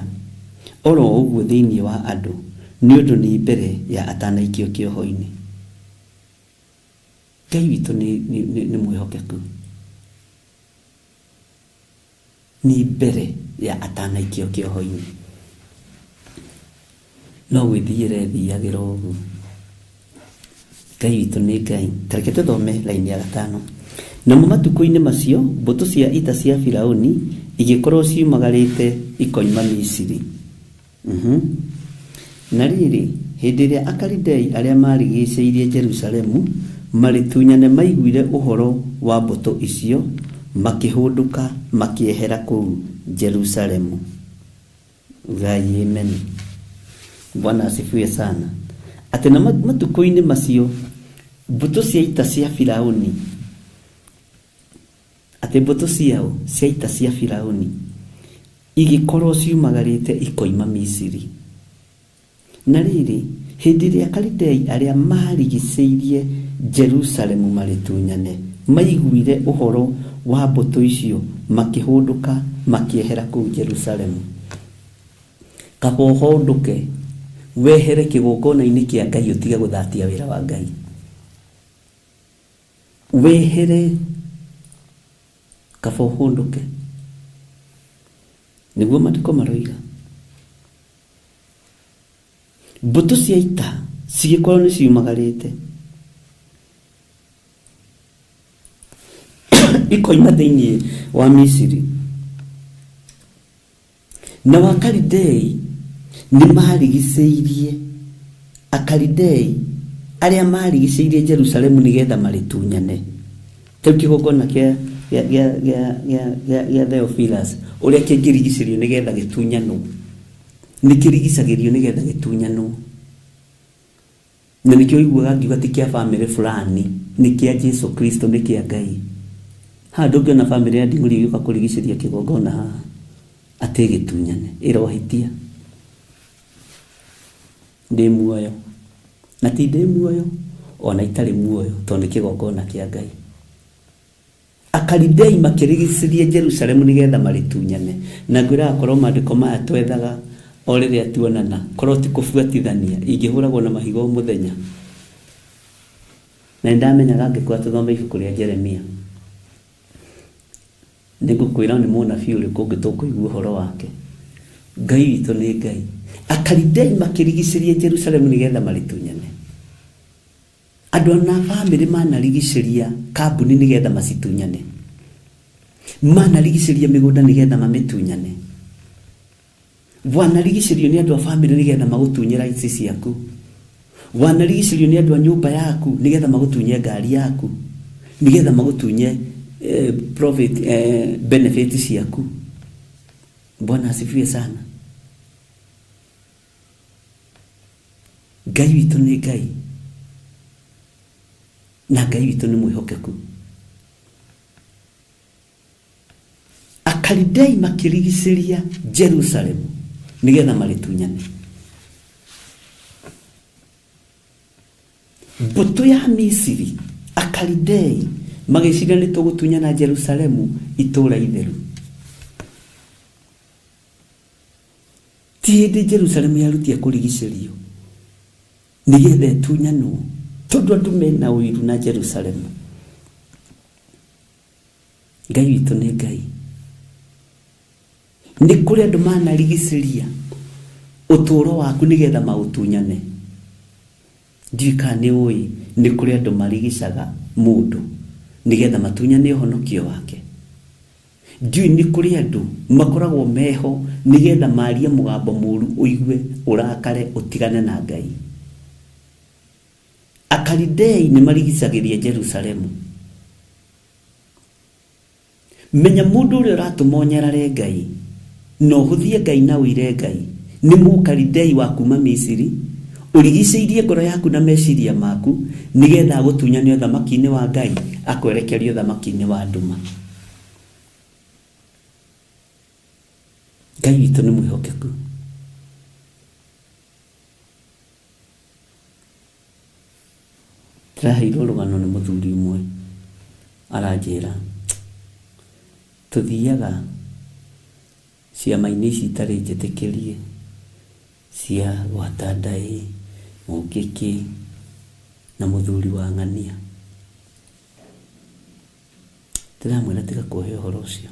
oro ũguo thĩinĩ wa andũ nĩ ũndũ nĩ mbere ya atanaikio kĩoho-inĩ. Ngai witũ nĩ mwĩhokeku. Nĩ mbere ya atanaikio kĩoho-inĩ. No gwĩthiĩra ethiagĩra ũguo. Ngai witũ nĩ Ngai. Tareke tũthome laini ya 5. Namo matukũ-inĩ macio mbũtũ cia ita cia Firaũni igĩkorwo ciumagarĩte ikoima Misiri. Na rĩrĩ, hĩndĩ ĩrĩa Akalidei arĩa marigicĩirie Jerusalemu marĩtunyane maiguire ũhoro wa mbũtũ icio, makĩhũndũka makĩehera kũu Jerusalemu. Ngai amen. Bwana asifiwe sana. Atĩ na matukũ-inĩ macio mbũtũ cia ita cia Firaũni, atĩ mbũtũ ciao cia ita cia Firaũni igĩkorwo ciumagarĩte ikoima Misiri. Na rĩrĩ, hĩndĩ ĩrĩa Akalidei arĩa marigicĩirie Jerusalemu marĩtunyane maiguire ũhoro wa mbũtũ icio, makĩhũndũka makĩehera kũu Jerusalemu. Kaba ũhũndũke wehere kĩgongona-inĩ kĩa Ngai, ũtige gũthatia wĩra wa Ngai. Wehere, kaba ũhũndũke. Nĩguo maandĩko maroiga. Mbũtũ cia ita cigĩkorwo nĩ ciumagarĩte ikoima thĩinĩ wa Misiri. Na Akalidei nĩ marigicĩirie, Akalidei arĩa marigicĩirie Jerusalemu nĩgetha marĩtunyane. Kĩu kĩgongona kĩa Theophilus ũrĩa kĩngĩrigicĩrio nĩgetha gĩtunyanwo, nĩ kĩrigicagĩrio nĩgetha gĩtunyanwo. Na nĩkĩo ũiguaga ngiuga ti kĩa bamĩrĩ fulani, nĩ kĩa Jesu Kristo, nĩ kĩa Ngai. Haha ndũngĩona bamĩrĩ ya Nding'uri ĩgĩũka kũrigicĩria kĩgongona haha atĩ gĩtunyane, ĩrohĩtia. Ndĩ muoyo na ti ndĩ muoyo ona itarĩ muoyo, tondũ nĩ kĩgongona kĩa Ngai. Akalidei makĩrigicĩria Jerusalemu nĩgetha marĩtunyane. Na ngwĩra akorwo maandĩko maya twethaga o rĩrĩa tuonana, korwo ti kũbuatithania, ingĩhũragwo na mahiga o mũthenya. Na nĩndamenyaga angĩkorwo tũthome ibuku rĩa Jeremia, nĩngũkwĩra nĩ mũnabii ũrĩkũ ũngĩ tũkũigua ũhoro wake. Ngai witũ nĩ Ngai. Akalidei makirigicĩria Jerusalemu nigetha maritunyane. Andũ na bamĩrĩ manarigicĩria kambuni nigetha macitunyane. Manarigicĩria mĩgũnda nigetha mamĩtunyane. Wanarigicĩrio nĩ andũ a bamĩrĩ nigetha magũtunyĩra ici ciaku. Wanarigicĩrio nĩ andũ a nyũmba yaku nigetha magũtunye ngari yaku, nigetha magũtunye profit benefit ciaku. Bwana asifiwe sana. Ngai witũ nĩ Ngai, na Ngai witũ nĩ mwĩhokeku. Akalidei makirigicĩria Jerusalemu nigetha maritunyane. Mbũtũ ya Misiri, Akalidei magĩciria nĩ tũgũtunyana Jerusalemu itũũra itheru. Ti hĩndĩ Jerusalemu yarutia kũrigicĩrio nigetha ĩtunyanwo, tondũ andũ mena ũiru na Jerusalemu. Ngai witũ nĩ Ngai. Nĩ kũrĩ andũ manarigicĩria ũtũũro waku nigetha maũtunyane. Ndiũĩ kana nĩ ũĩ nĩ kũrĩ andũ marigicaga mũndũ nigetha matunyane ũhonokio wake. Ndiũĩ nĩ kũrĩ andũ makoragwo meho nigetha marie mũgambo mũũru ũigue ũrakare ũtigane na Ngai. Akalidei nĩ marigicagĩria Jerusalemu. Menya mũndũ ũrĩa ũratũma ũnyarare Ngai na ũhũthie Ngai na ũire Ngai nĩ Mũkalidei wa kuma Misiri, ũrigicĩirie ngoro yaku na meciria maku nigetha agũtunyane ũthamaki-inĩ wa Ngai, akwerekerie ũthamaki-inĩ wa nduma. Ngai witũ nĩ mwĩhokeku. Tũraheirwo rũgano nĩ mũthuri ũmwe aranjĩra tũthiaga ciama-inĩ ici itarĩ njĩtĩkĩrie cia Watandai, Mũngĩkĩ na mũthuri wa Ng'ania. Ndĩramwĩra tiga kũhe ũhoro ũcio,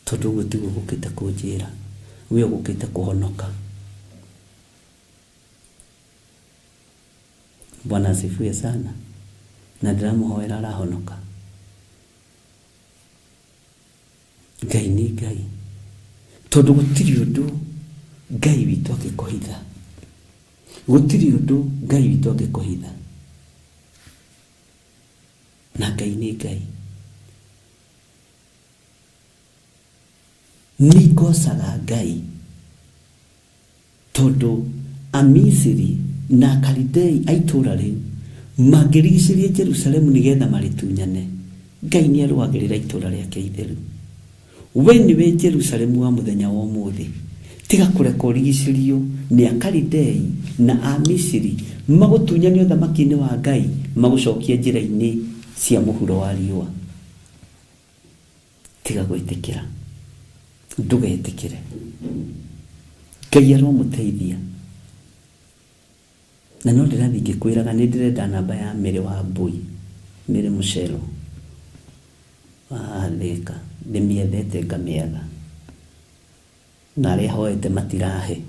tondũ ũguo tiguo gũkĩte kũnjĩra, we ũgũkĩte kũhonoka. Bwana asifiwe sana, na ndĩramũhoera arahonoka. Ngai nĩ Ngai, tondũ gũtirĩ ũndũ Ngai witũ angĩkũhitha. Gũtirĩ ũndũ Ngai witũ angĩkũhitha. Na Ngai nĩ Ngai. Nĩngocaga Ngai tondũ Amisiri na Akalidei a itũũra rĩu mangĩrigicĩria Jerusalemu nigetha marĩtunyane, Ngai nĩarũagĩrĩra itũũra rĩake itheru. We nĩwe Jerusalemu wa mũthenya wa ũmũthĩ. Tiga kũreka ũrigicĩrio nĩ Akalidei na Amisiri magũtunyane ũthamaki-inĩ wa Ngai, magũcokie njĩra-inĩ cia mũhuro wa riũa. Tiga gwĩtĩkĩra, ndũgetĩkĩre. Ngai aromũteithia. Na no ndĩrathiĩ ngĩkwĩraga nĩ ndĩrenda namba ya Mĩrĩ wa Mbui, Mĩrĩ Mũcero wa Thĩka. Ndĩmĩethete ngamĩetha, na arĩa hoete matirahe.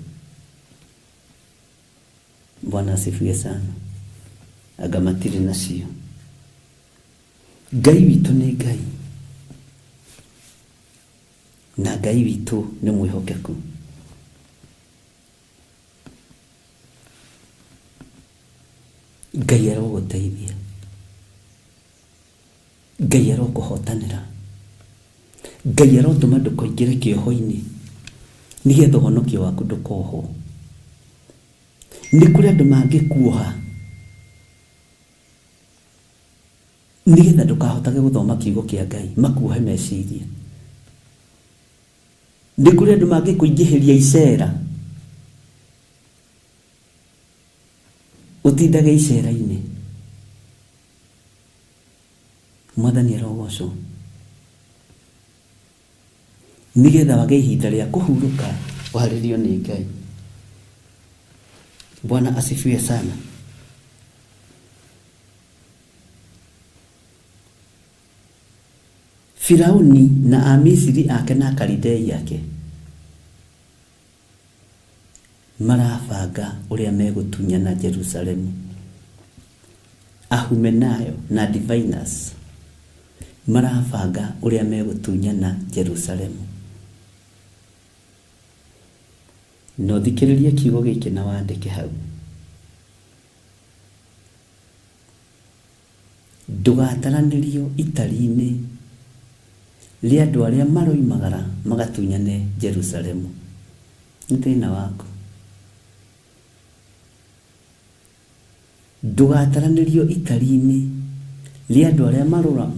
Bwana asifiwe sana, anga matirĩ nacio. Ngai witũ nĩ Ngai, na Ngai witũ nĩ mwĩhokeku. Ngai arogũteithia, Ngai arokũhotanĩra, Ngai arotũma ndũkaingĩre kĩoho-inĩ nigetha ũhonokio waku ndũkohwo. Nĩ kũrĩ andũ mangĩkuoha nigetha ndũkahotage gũthoma kiugo kĩa Ngai, makuohe meciria. Nĩ kũrĩ andũ mangĩkũingĩhĩria icera ũtindage icera-inĩ. Mwathani arogocwo nigetha wage ihinda rĩa kũhurũka warĩrio nĩ Ngai. Bwana asifiwe sana. Firauni na Amisiri ake na Akalidei yake marabanga uria megutunyana Jerusalemu. Ahumenayo na diviners marabanga uria megutunyana Jerusalemu. No thikiriria kiugo giki na wandike hau. Ndugataranĩrio itari-inĩ rĩa andũ arĩa maroimagara magatunyane Jerusalemu. Nĩ thĩna waku. Ndugataranĩrio itari-inĩ rĩa andũ arĩa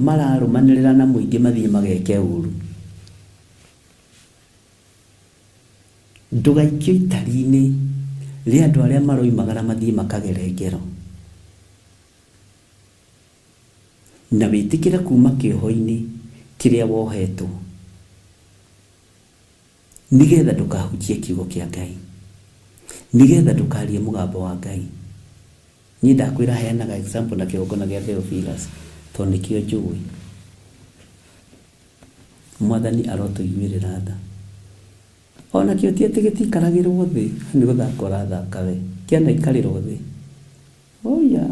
mararũmanĩrĩra na mũingĩ mathiĩ mageke ũru. Ndugaikio itari-inĩ rĩa andũ arĩa maroimagara mathiĩ makagere ngero. Na wĩtĩkĩre kuma kĩoho-inĩ kĩrĩa wohetwo, nigetha ndũkahunjie kiugo kĩa Ngai, nigetha ndũkarie mũgambo wa Ngai. Niĩ ndakwĩra heanaga example na kĩgongona gĩa Theophilus tondũ nĩkĩo njũĩ. Mwathani arotũiguĩrĩra tha. Ona kĩo ti atĩ gĩtikaragĩrwo thĩ, nĩ gũthaka ũrathaka we, kĩanaikarĩrwo thĩ. Oya,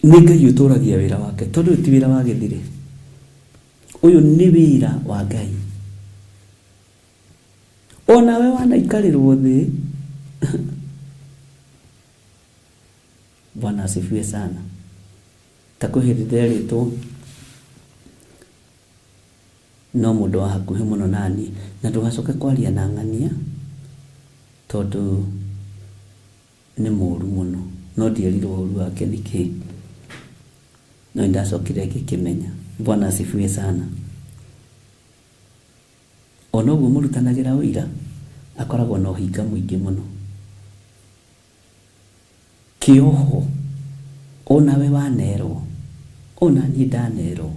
nĩ Ngai ũtũragia wĩra wake, tondũ ti wĩra wa gĩthirĩ. Ũyũ nĩ wĩra wa Ngai. Ona we wanaikarĩrwo thĩ. Bwana asifiwe sana. Takwĩhĩrĩria rĩtwa no mũndũ wa hakuhĩ mũno nani, na ndũgacoke kwaria na ng'ania tondũ nĩ mũũru mũno. No ndierirwo ũũru wake nĩkĩ, no ndacokire ngĩkĩmenya. Bwana asifiwe sana. Ona ũguo mũrutanagĩra ũira akoragwo na ũhinga mũingĩ mũno. Kĩoho ona we wanerwo, ona niĩ ndanerwo,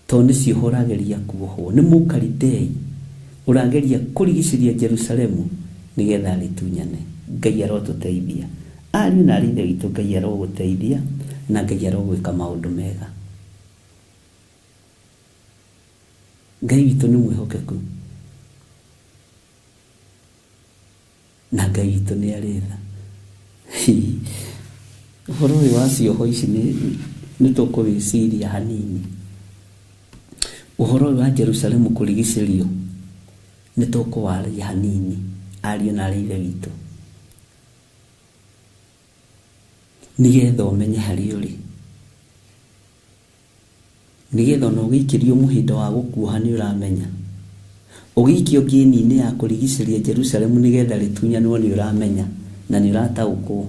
tondũ nĩcio ũrageria kuohwo nĩ Mũkalidei, ũrageria kũrigicĩria Jerusalemu nĩgetha rĩtunyane. Ngai arotũteithia. Ariũ na aarĩ a Ithe witũ, Ngai arogũteithia na Ngai arogwĩka maũndũ mega. Ngai witũ nĩ mwĩhokeku na Ngai witũ nĩ arĩ tha. Ũhoro ũyũ wa cioho ici nĩ tũkũwĩciria hanini. Ũhoro ũyũ wa Jerusalemu kũrigicĩrio nĩ tũkũwaria hanini, ariũ na aarĩ a Ithe witũ, nigetha ũmenye harĩa ũrĩ, nigetha ona ũgĩikĩrio mũhĩndo wa gũkuoha nĩ ũramenya, ũgĩikio ngĩni-inĩ ya kũrigicĩria Jerusalemu nigetha rĩtunyanwo nĩ ũramenya na nĩ ũrataũkwo.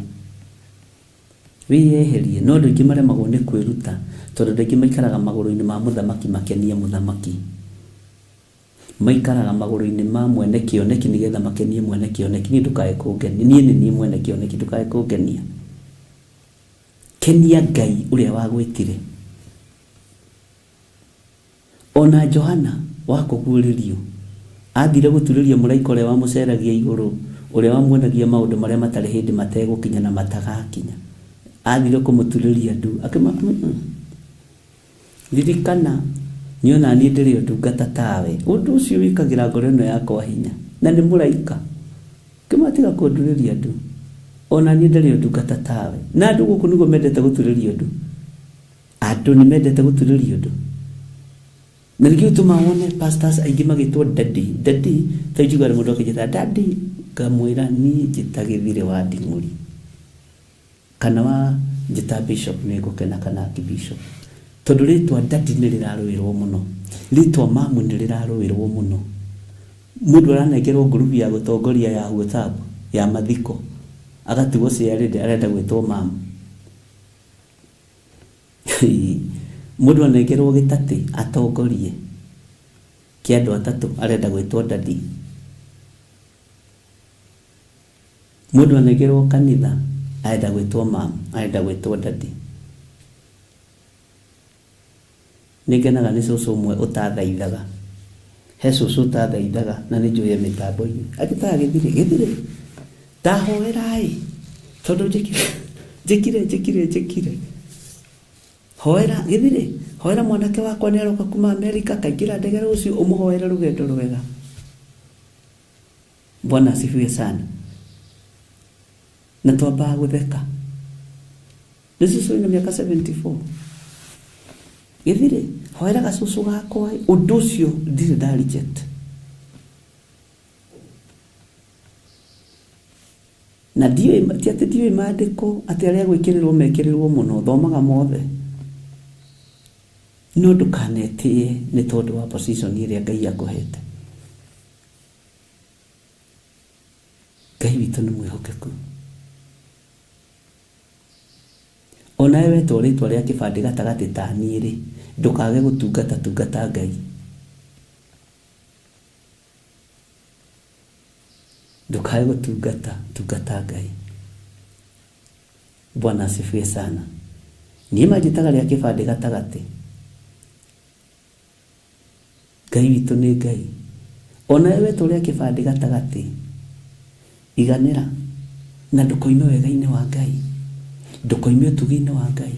Wĩyeherie. No andũ aingĩ maremagwo nĩ kwĩruta tondũ andũ aingĩ maikaraga magũrũ-inĩ ma mũthamaki makenie mũthamaki, maikaraga magũrũ-inĩ ma mwene kĩoneki nigetha makenie mwene kĩoneki. Niĩ ndũkae kũngenia, niĩ nĩ niĩ mwene kĩoneki, ndũkae kũngenia. Kenia Ngai ũrĩa wagwĩtire. Ona Johana wa kũguũrĩrio athire gũturĩria mũraika ũrĩa wamũceragia igũrũ, ũrĩa wamuonagia maũndũ marĩa matarĩ hĩndĩ mategũkinya na matagakinya. Athire kũmũturĩria ndu akĩma ririkana niona niĩ ndĩrĩ o ndungata tawe. Ũndũ ũcio wĩkagĩra ngoro ĩno yakwa hinya, na nĩ mũraika. Kĩmatiga kũndurĩria ndu, ona niĩ ndĩrĩ o ndungata tawe. Na andũ gũkũ nĩguo mendete gũturĩrio ndu. Andũ nĩ mendete gũturĩrio ndu. Na nĩkĩo ũtũma wone pastors aingĩ magĩtwo daddy. Daddy ta njugaga mũndũ akĩnjĩta daddy, ngamwĩra niĩ njĩta Gĩthirĩ wa Nding'ũri, kana wa njĩta bishop nĩ ngũkena, kana archbishop, tondũ rĩtwa daddy nĩ rĩrarũĩrwo mũno, rĩtwa mamu nĩ rĩrarũĩrwo mũno. Mũndũ aranengerwo ngurubu ya gũtongoria ya WhatsApp ya mathiko agatigwo ciarĩndĩ arenda gwĩtwo mamu. Mũndũ anengerwo gĩtatĩ atongorie kĩa andũ atatũ arenda gwĩtwo daddy. Mũndũ anengerwo kanitha arenda gwĩtwo mamu, arenda gwĩtwo daddy. Nĩngenaga nĩ cũcũ ũmwe ũtathaithaga. He cũcũ ũtathaithaga na nĩ njũĩ mĩtambo-inĩ agĩtaga Gĩthirĩ, ndahoera tondũ njĩkire hoera Gĩthirĩ, hoera mwanake wakwa nĩ aroka kuma Amerika, kaingĩra ndege rũciũ, ũmũhoere rũgendo rwega. Bwana asifiwe sana. Na twambaga gutheka. Nĩcucu wĩna mĩaka 74. Gĩthire, hoera gacucu gakwa, ũndũ ũcio ndirĩ nda reject. Na ndiũĩ maandĩko atĩ arĩa gwĩkĩrĩrwo mekĩrĩrwo mũno, thomaga mothe. No ndũkanetĩye nĩ tondũ wa position ĩrĩa Ngai akũhete. Ngai witũ nĩ mwĩhokeku. Onawe wetwo rĩtwa rĩa kĩbandĩ gatagatĩ ta niĩ-rĩ, ndũkage gũtungata Ngai. Ndũkage gũtungata Ngai. Bwana asifiwe sana. Niĩ manjĩtaga rĩa kĩbandĩ gatagatĩ. Ngai witũ nĩ Ngai. Onawe wetwo rĩa kĩbandĩ gatagatĩ, iganĩra na ndũkoime wega-inĩ wa Ngai. Ndũkoime ũtugi-inĩ wa Ngai.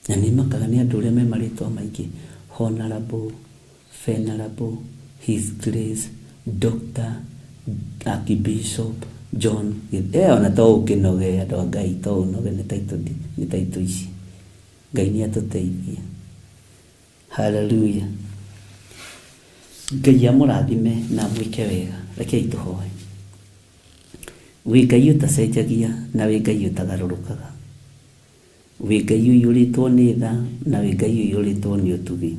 Na nĩ makaga nĩ andũ ũrĩa me marĩtwa maingĩ. Honorable, Venerable, His Grace, Dr. Archbishop John. Ona to ũkĩnoge andũ a Ngai, to ũnoge nĩ taitũ ici. Ngai nĩ atũteithie. Hallelujah. Ngai amũrathime na mwĩke wega. Rekei tũhoe. Wĩ Ngai ũtacenjagia na wĩ Ngai ũtagarũrũkaga. Wĩ Ngai ũiyũrĩtwo nĩ tha na wĩ Ngai ũiyũrĩtwo nĩ ũtugi.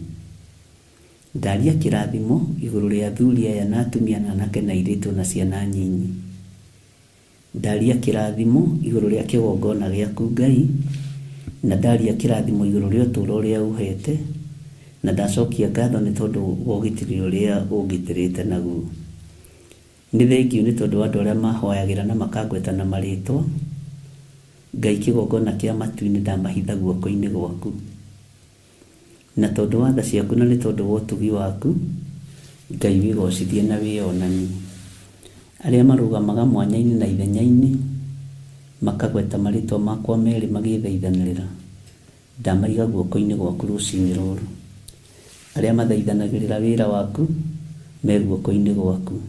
Ndaria kĩrathimo igũrũ rĩa athuri aya na atumia na anake na airĩtu na ciana nyinyi. Ndaria kĩrathimo igũrũ rĩa kĩgongona gĩaku Ngai, na ndaria kĩrathimo igũrũ rĩa ũtũũro ũrĩa ũhete, na ndacokia ngatho nĩ tondũ wa ũgitĩri ũrĩa ũngitĩrĩte naguo. Nĩ thengiũ nĩ tondũ wa andũ arĩa mahoyagĩra na makangweta na marĩtwa. Ngai kĩgongona kĩa matu-inĩ ndamahitha guoko-inĩ gwaku. Na tondũ wa tha ciaku na nĩ tondũ wa ũtugi waku, Ngai wĩgocithie na wĩonanie. Arĩa marũgamaga mwanya-inĩ na ithenya-inĩ, makagweta marĩtwa makwa merĩ magĩthaithanĩrĩra, ndamaiga guoko-inĩ gwaku rũcinĩ rũrũ. Arĩa mathaithanagĩrĩra wĩra waku, me guoko-inĩ gwaku.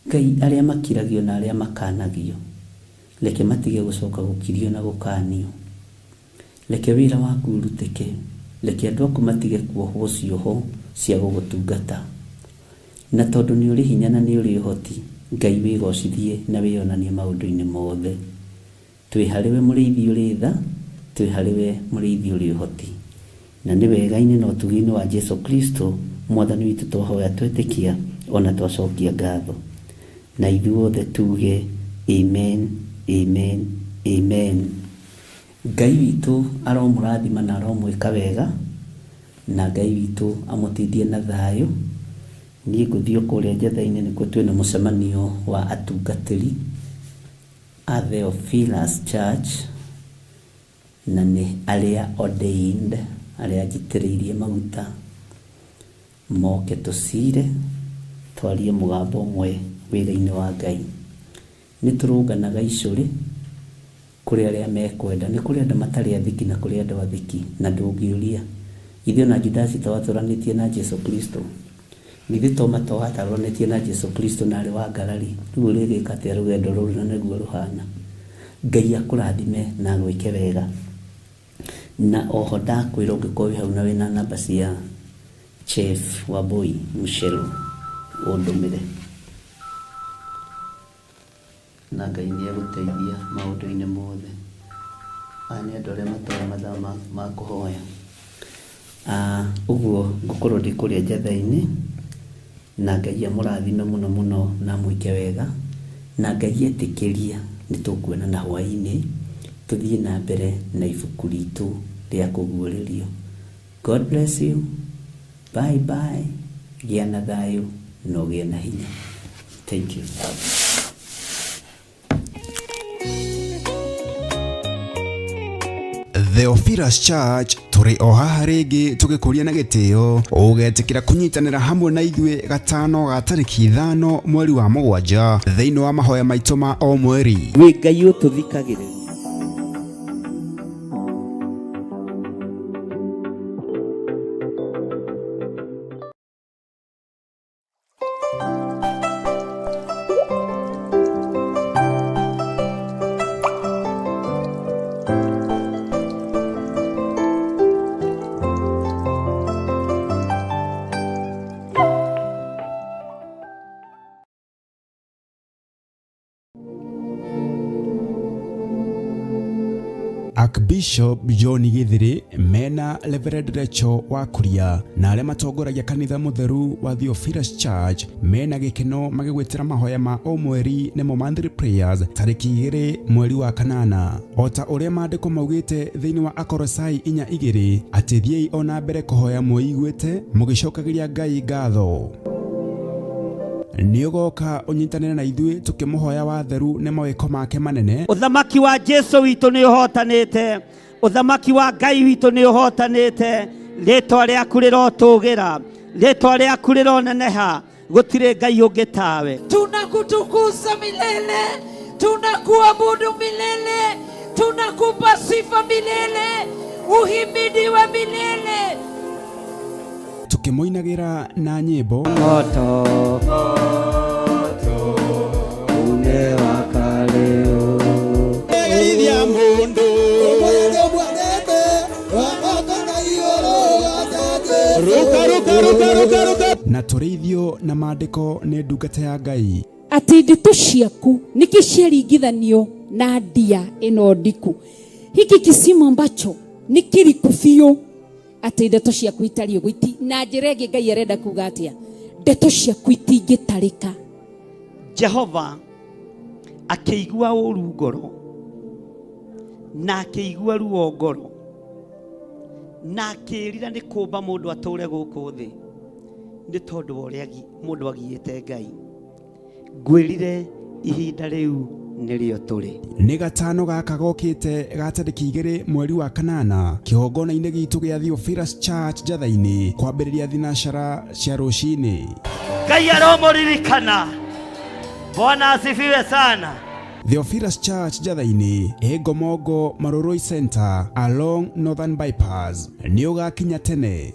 Ngai arĩa makiragio na arĩa makanagio, reke matige gũcoka gũkirio na gũkanio. Reke wĩra waku ũrutĩke, reke andũ aku matige kuohwo cioho cia gũgũtungata. Na tondũ nĩ ũrĩ hinya na nĩ ũrĩ ũhoti, Ngai wĩgocithie na wĩonanie maũndũ-inĩ mothe. Twĩ harĩwe mũrĩithi ũrĩ tha, twĩ harĩwe mũrĩithi ũrĩ ũhoti. Na nĩ wega-inĩ na ũtugi-inĩ wa Jesu Kristo, Mwathani witũ twahoya twetĩkia, ona twacokia ngatho. Na ithuothe tuge amen, amen, amen. Ngai witũ aromũrathima na aromwĩka wega, na Ngai witũ amũteithie na thayũ. Niĩ ngũthiĩ kũrĩa njatha-inĩ nĩkuo twĩna mũcemanio wa atungatĩri a Theophilus Church, na nĩ arĩa ordained, arĩa njitĩrĩirie maguta. Moke tũcire, twarie mũgambo ũmwe wĩra-inĩ wa Ngai. Nĩ tũrũnganaga icũrĩ kũrĩ arĩa mekwenda. Nĩ kũrĩ andũ matarĩ athiki na kũrĩ andũ athiki, na ndũngĩũria. Ithuĩ na Judasi twatũranĩtie na Jesu Kristo. Ithuĩ Toma twatũranĩtie na Jesu Kristo na arĩ wa ngarari. Rĩu ũrĩgĩka atĩa rũgendo rũrũ na nĩguo rũhana? Ngai akũrathime na gwĩke wega. Na oho ndakwĩra ũngĩkorwo wĩ hau na wĩna namba cia Chef Wambui Muchelo, ũndũmĩre. Na Ngai nĩ egũteithia maũndũ-inĩ mothe. Aya nĩ andũ arĩa matoya mathaa ma kũhoya. Ũguo ngũkorwo ndĩ kũrĩa njatha-inĩ, na Ngai amũrathime mũno mũno na mwĩke wega, na Ngai etĩkĩria nĩ tũkuonana hwaĩ-inĩ, tũthiĩ na mbere na ibuku ritũ rĩa kũguũrĩrio. God bless you. Bye bye. Gĩa na thayũ na ũgĩe na hinya. Thank you. Theophilus Church tũrĩ o haha rĩngĩ tũgĩkũria na gĩtĩo, ũgetĩkĩra kũnyitanĩra hamwe na ithuĩ gatano ga tarĩki 5 mweri wa 7 thĩinĩ wa mahoya maitũ ma o mweri. Wĩ Ngai ũtũthikagĩrĩria. Archbishop John Githiri mena Reverend Rachel Wakuria na arĩa matongoragia kanitha mutheru wa Theophilus Church mena gĩkeno magĩgwĩtĩra mahoya ma o mweri nĩmo monthly prayers tarĩki 2 mweri wa kanana. Ota ũrĩa maandĩko maugĩte thĩinĩ wa Akolosai 4:2 atĩ thiĩi ona mbere kũhoya mwĩiguĩte mũgĩcokagĩria Ngai ngatho. Nĩũgoka ũnyitanĩre na ithuĩ tukĩmũhoya watheru nĩ mawĩko make manene. Ũthamaki wa Jesu witũ nĩ ũhotanĩte, ũthamaki wa Ngai witũ nĩ ũhotanĩte, rĩtwa rĩaku rĩrotũgĩra, rĩtwa rĩaku rĩroneneha, gũtirĩ Ngai ũngĩ tawe. Tunakutukuza milele, tunakuabudu milele, tunakupa sifa milele, uhimidiwe milele. Tukĩmũinagĩra na nyĩmbo moto umewaka leo Geithia mundu na tũrĩithio na maandĩko nĩ ndungata ya Ngai. Atĩ ndeto ciaku nikiciaringithanio na ndia ĩno ndiku. Hiki kisima ambacho ni kiriku biũ. Atĩ ndeto ciaku itari ũgwiti na njĩra ĩngĩ Ngai arenda kuga atĩa ndeto ciaku itingĩtarĩka. Jehova akĩigua ũru ngoro na akĩigua ruo ngoro na akĩrira nĩ kũmba mũndũ atũre gũkũ thĩ nĩ tondũ wa ũrĩa mũndũ agiĩte Ngai. Ngwĩrire ihinda rĩu nĩrĩo tũrĩ. Nĩ gatano gaka gokĩte ga tarĩki 2 mweri wa kanana kĩhongona-inĩ gitũ gĩa Theophilus Church Njatha-inĩ kwambĩrĩria thinacara cia rũcinĩ. Ngai aromũririkana. Bwana asifiwe sana. Theophilus Church Njatha-inĩ Ngomongo Maroroi Center along Northern Bypass nĩ ũgakinya tene.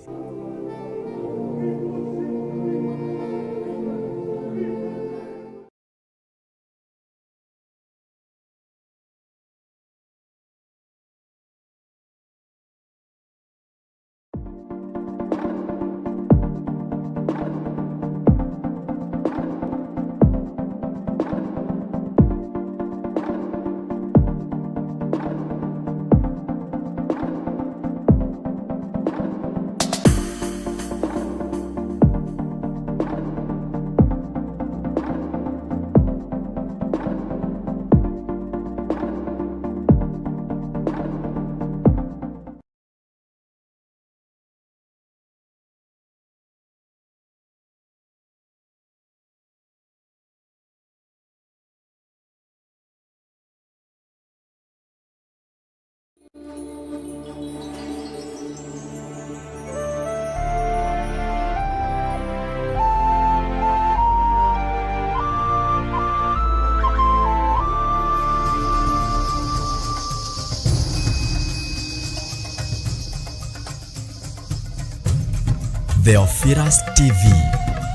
Theophilus TV,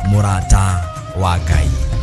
mũrata wa Ngai.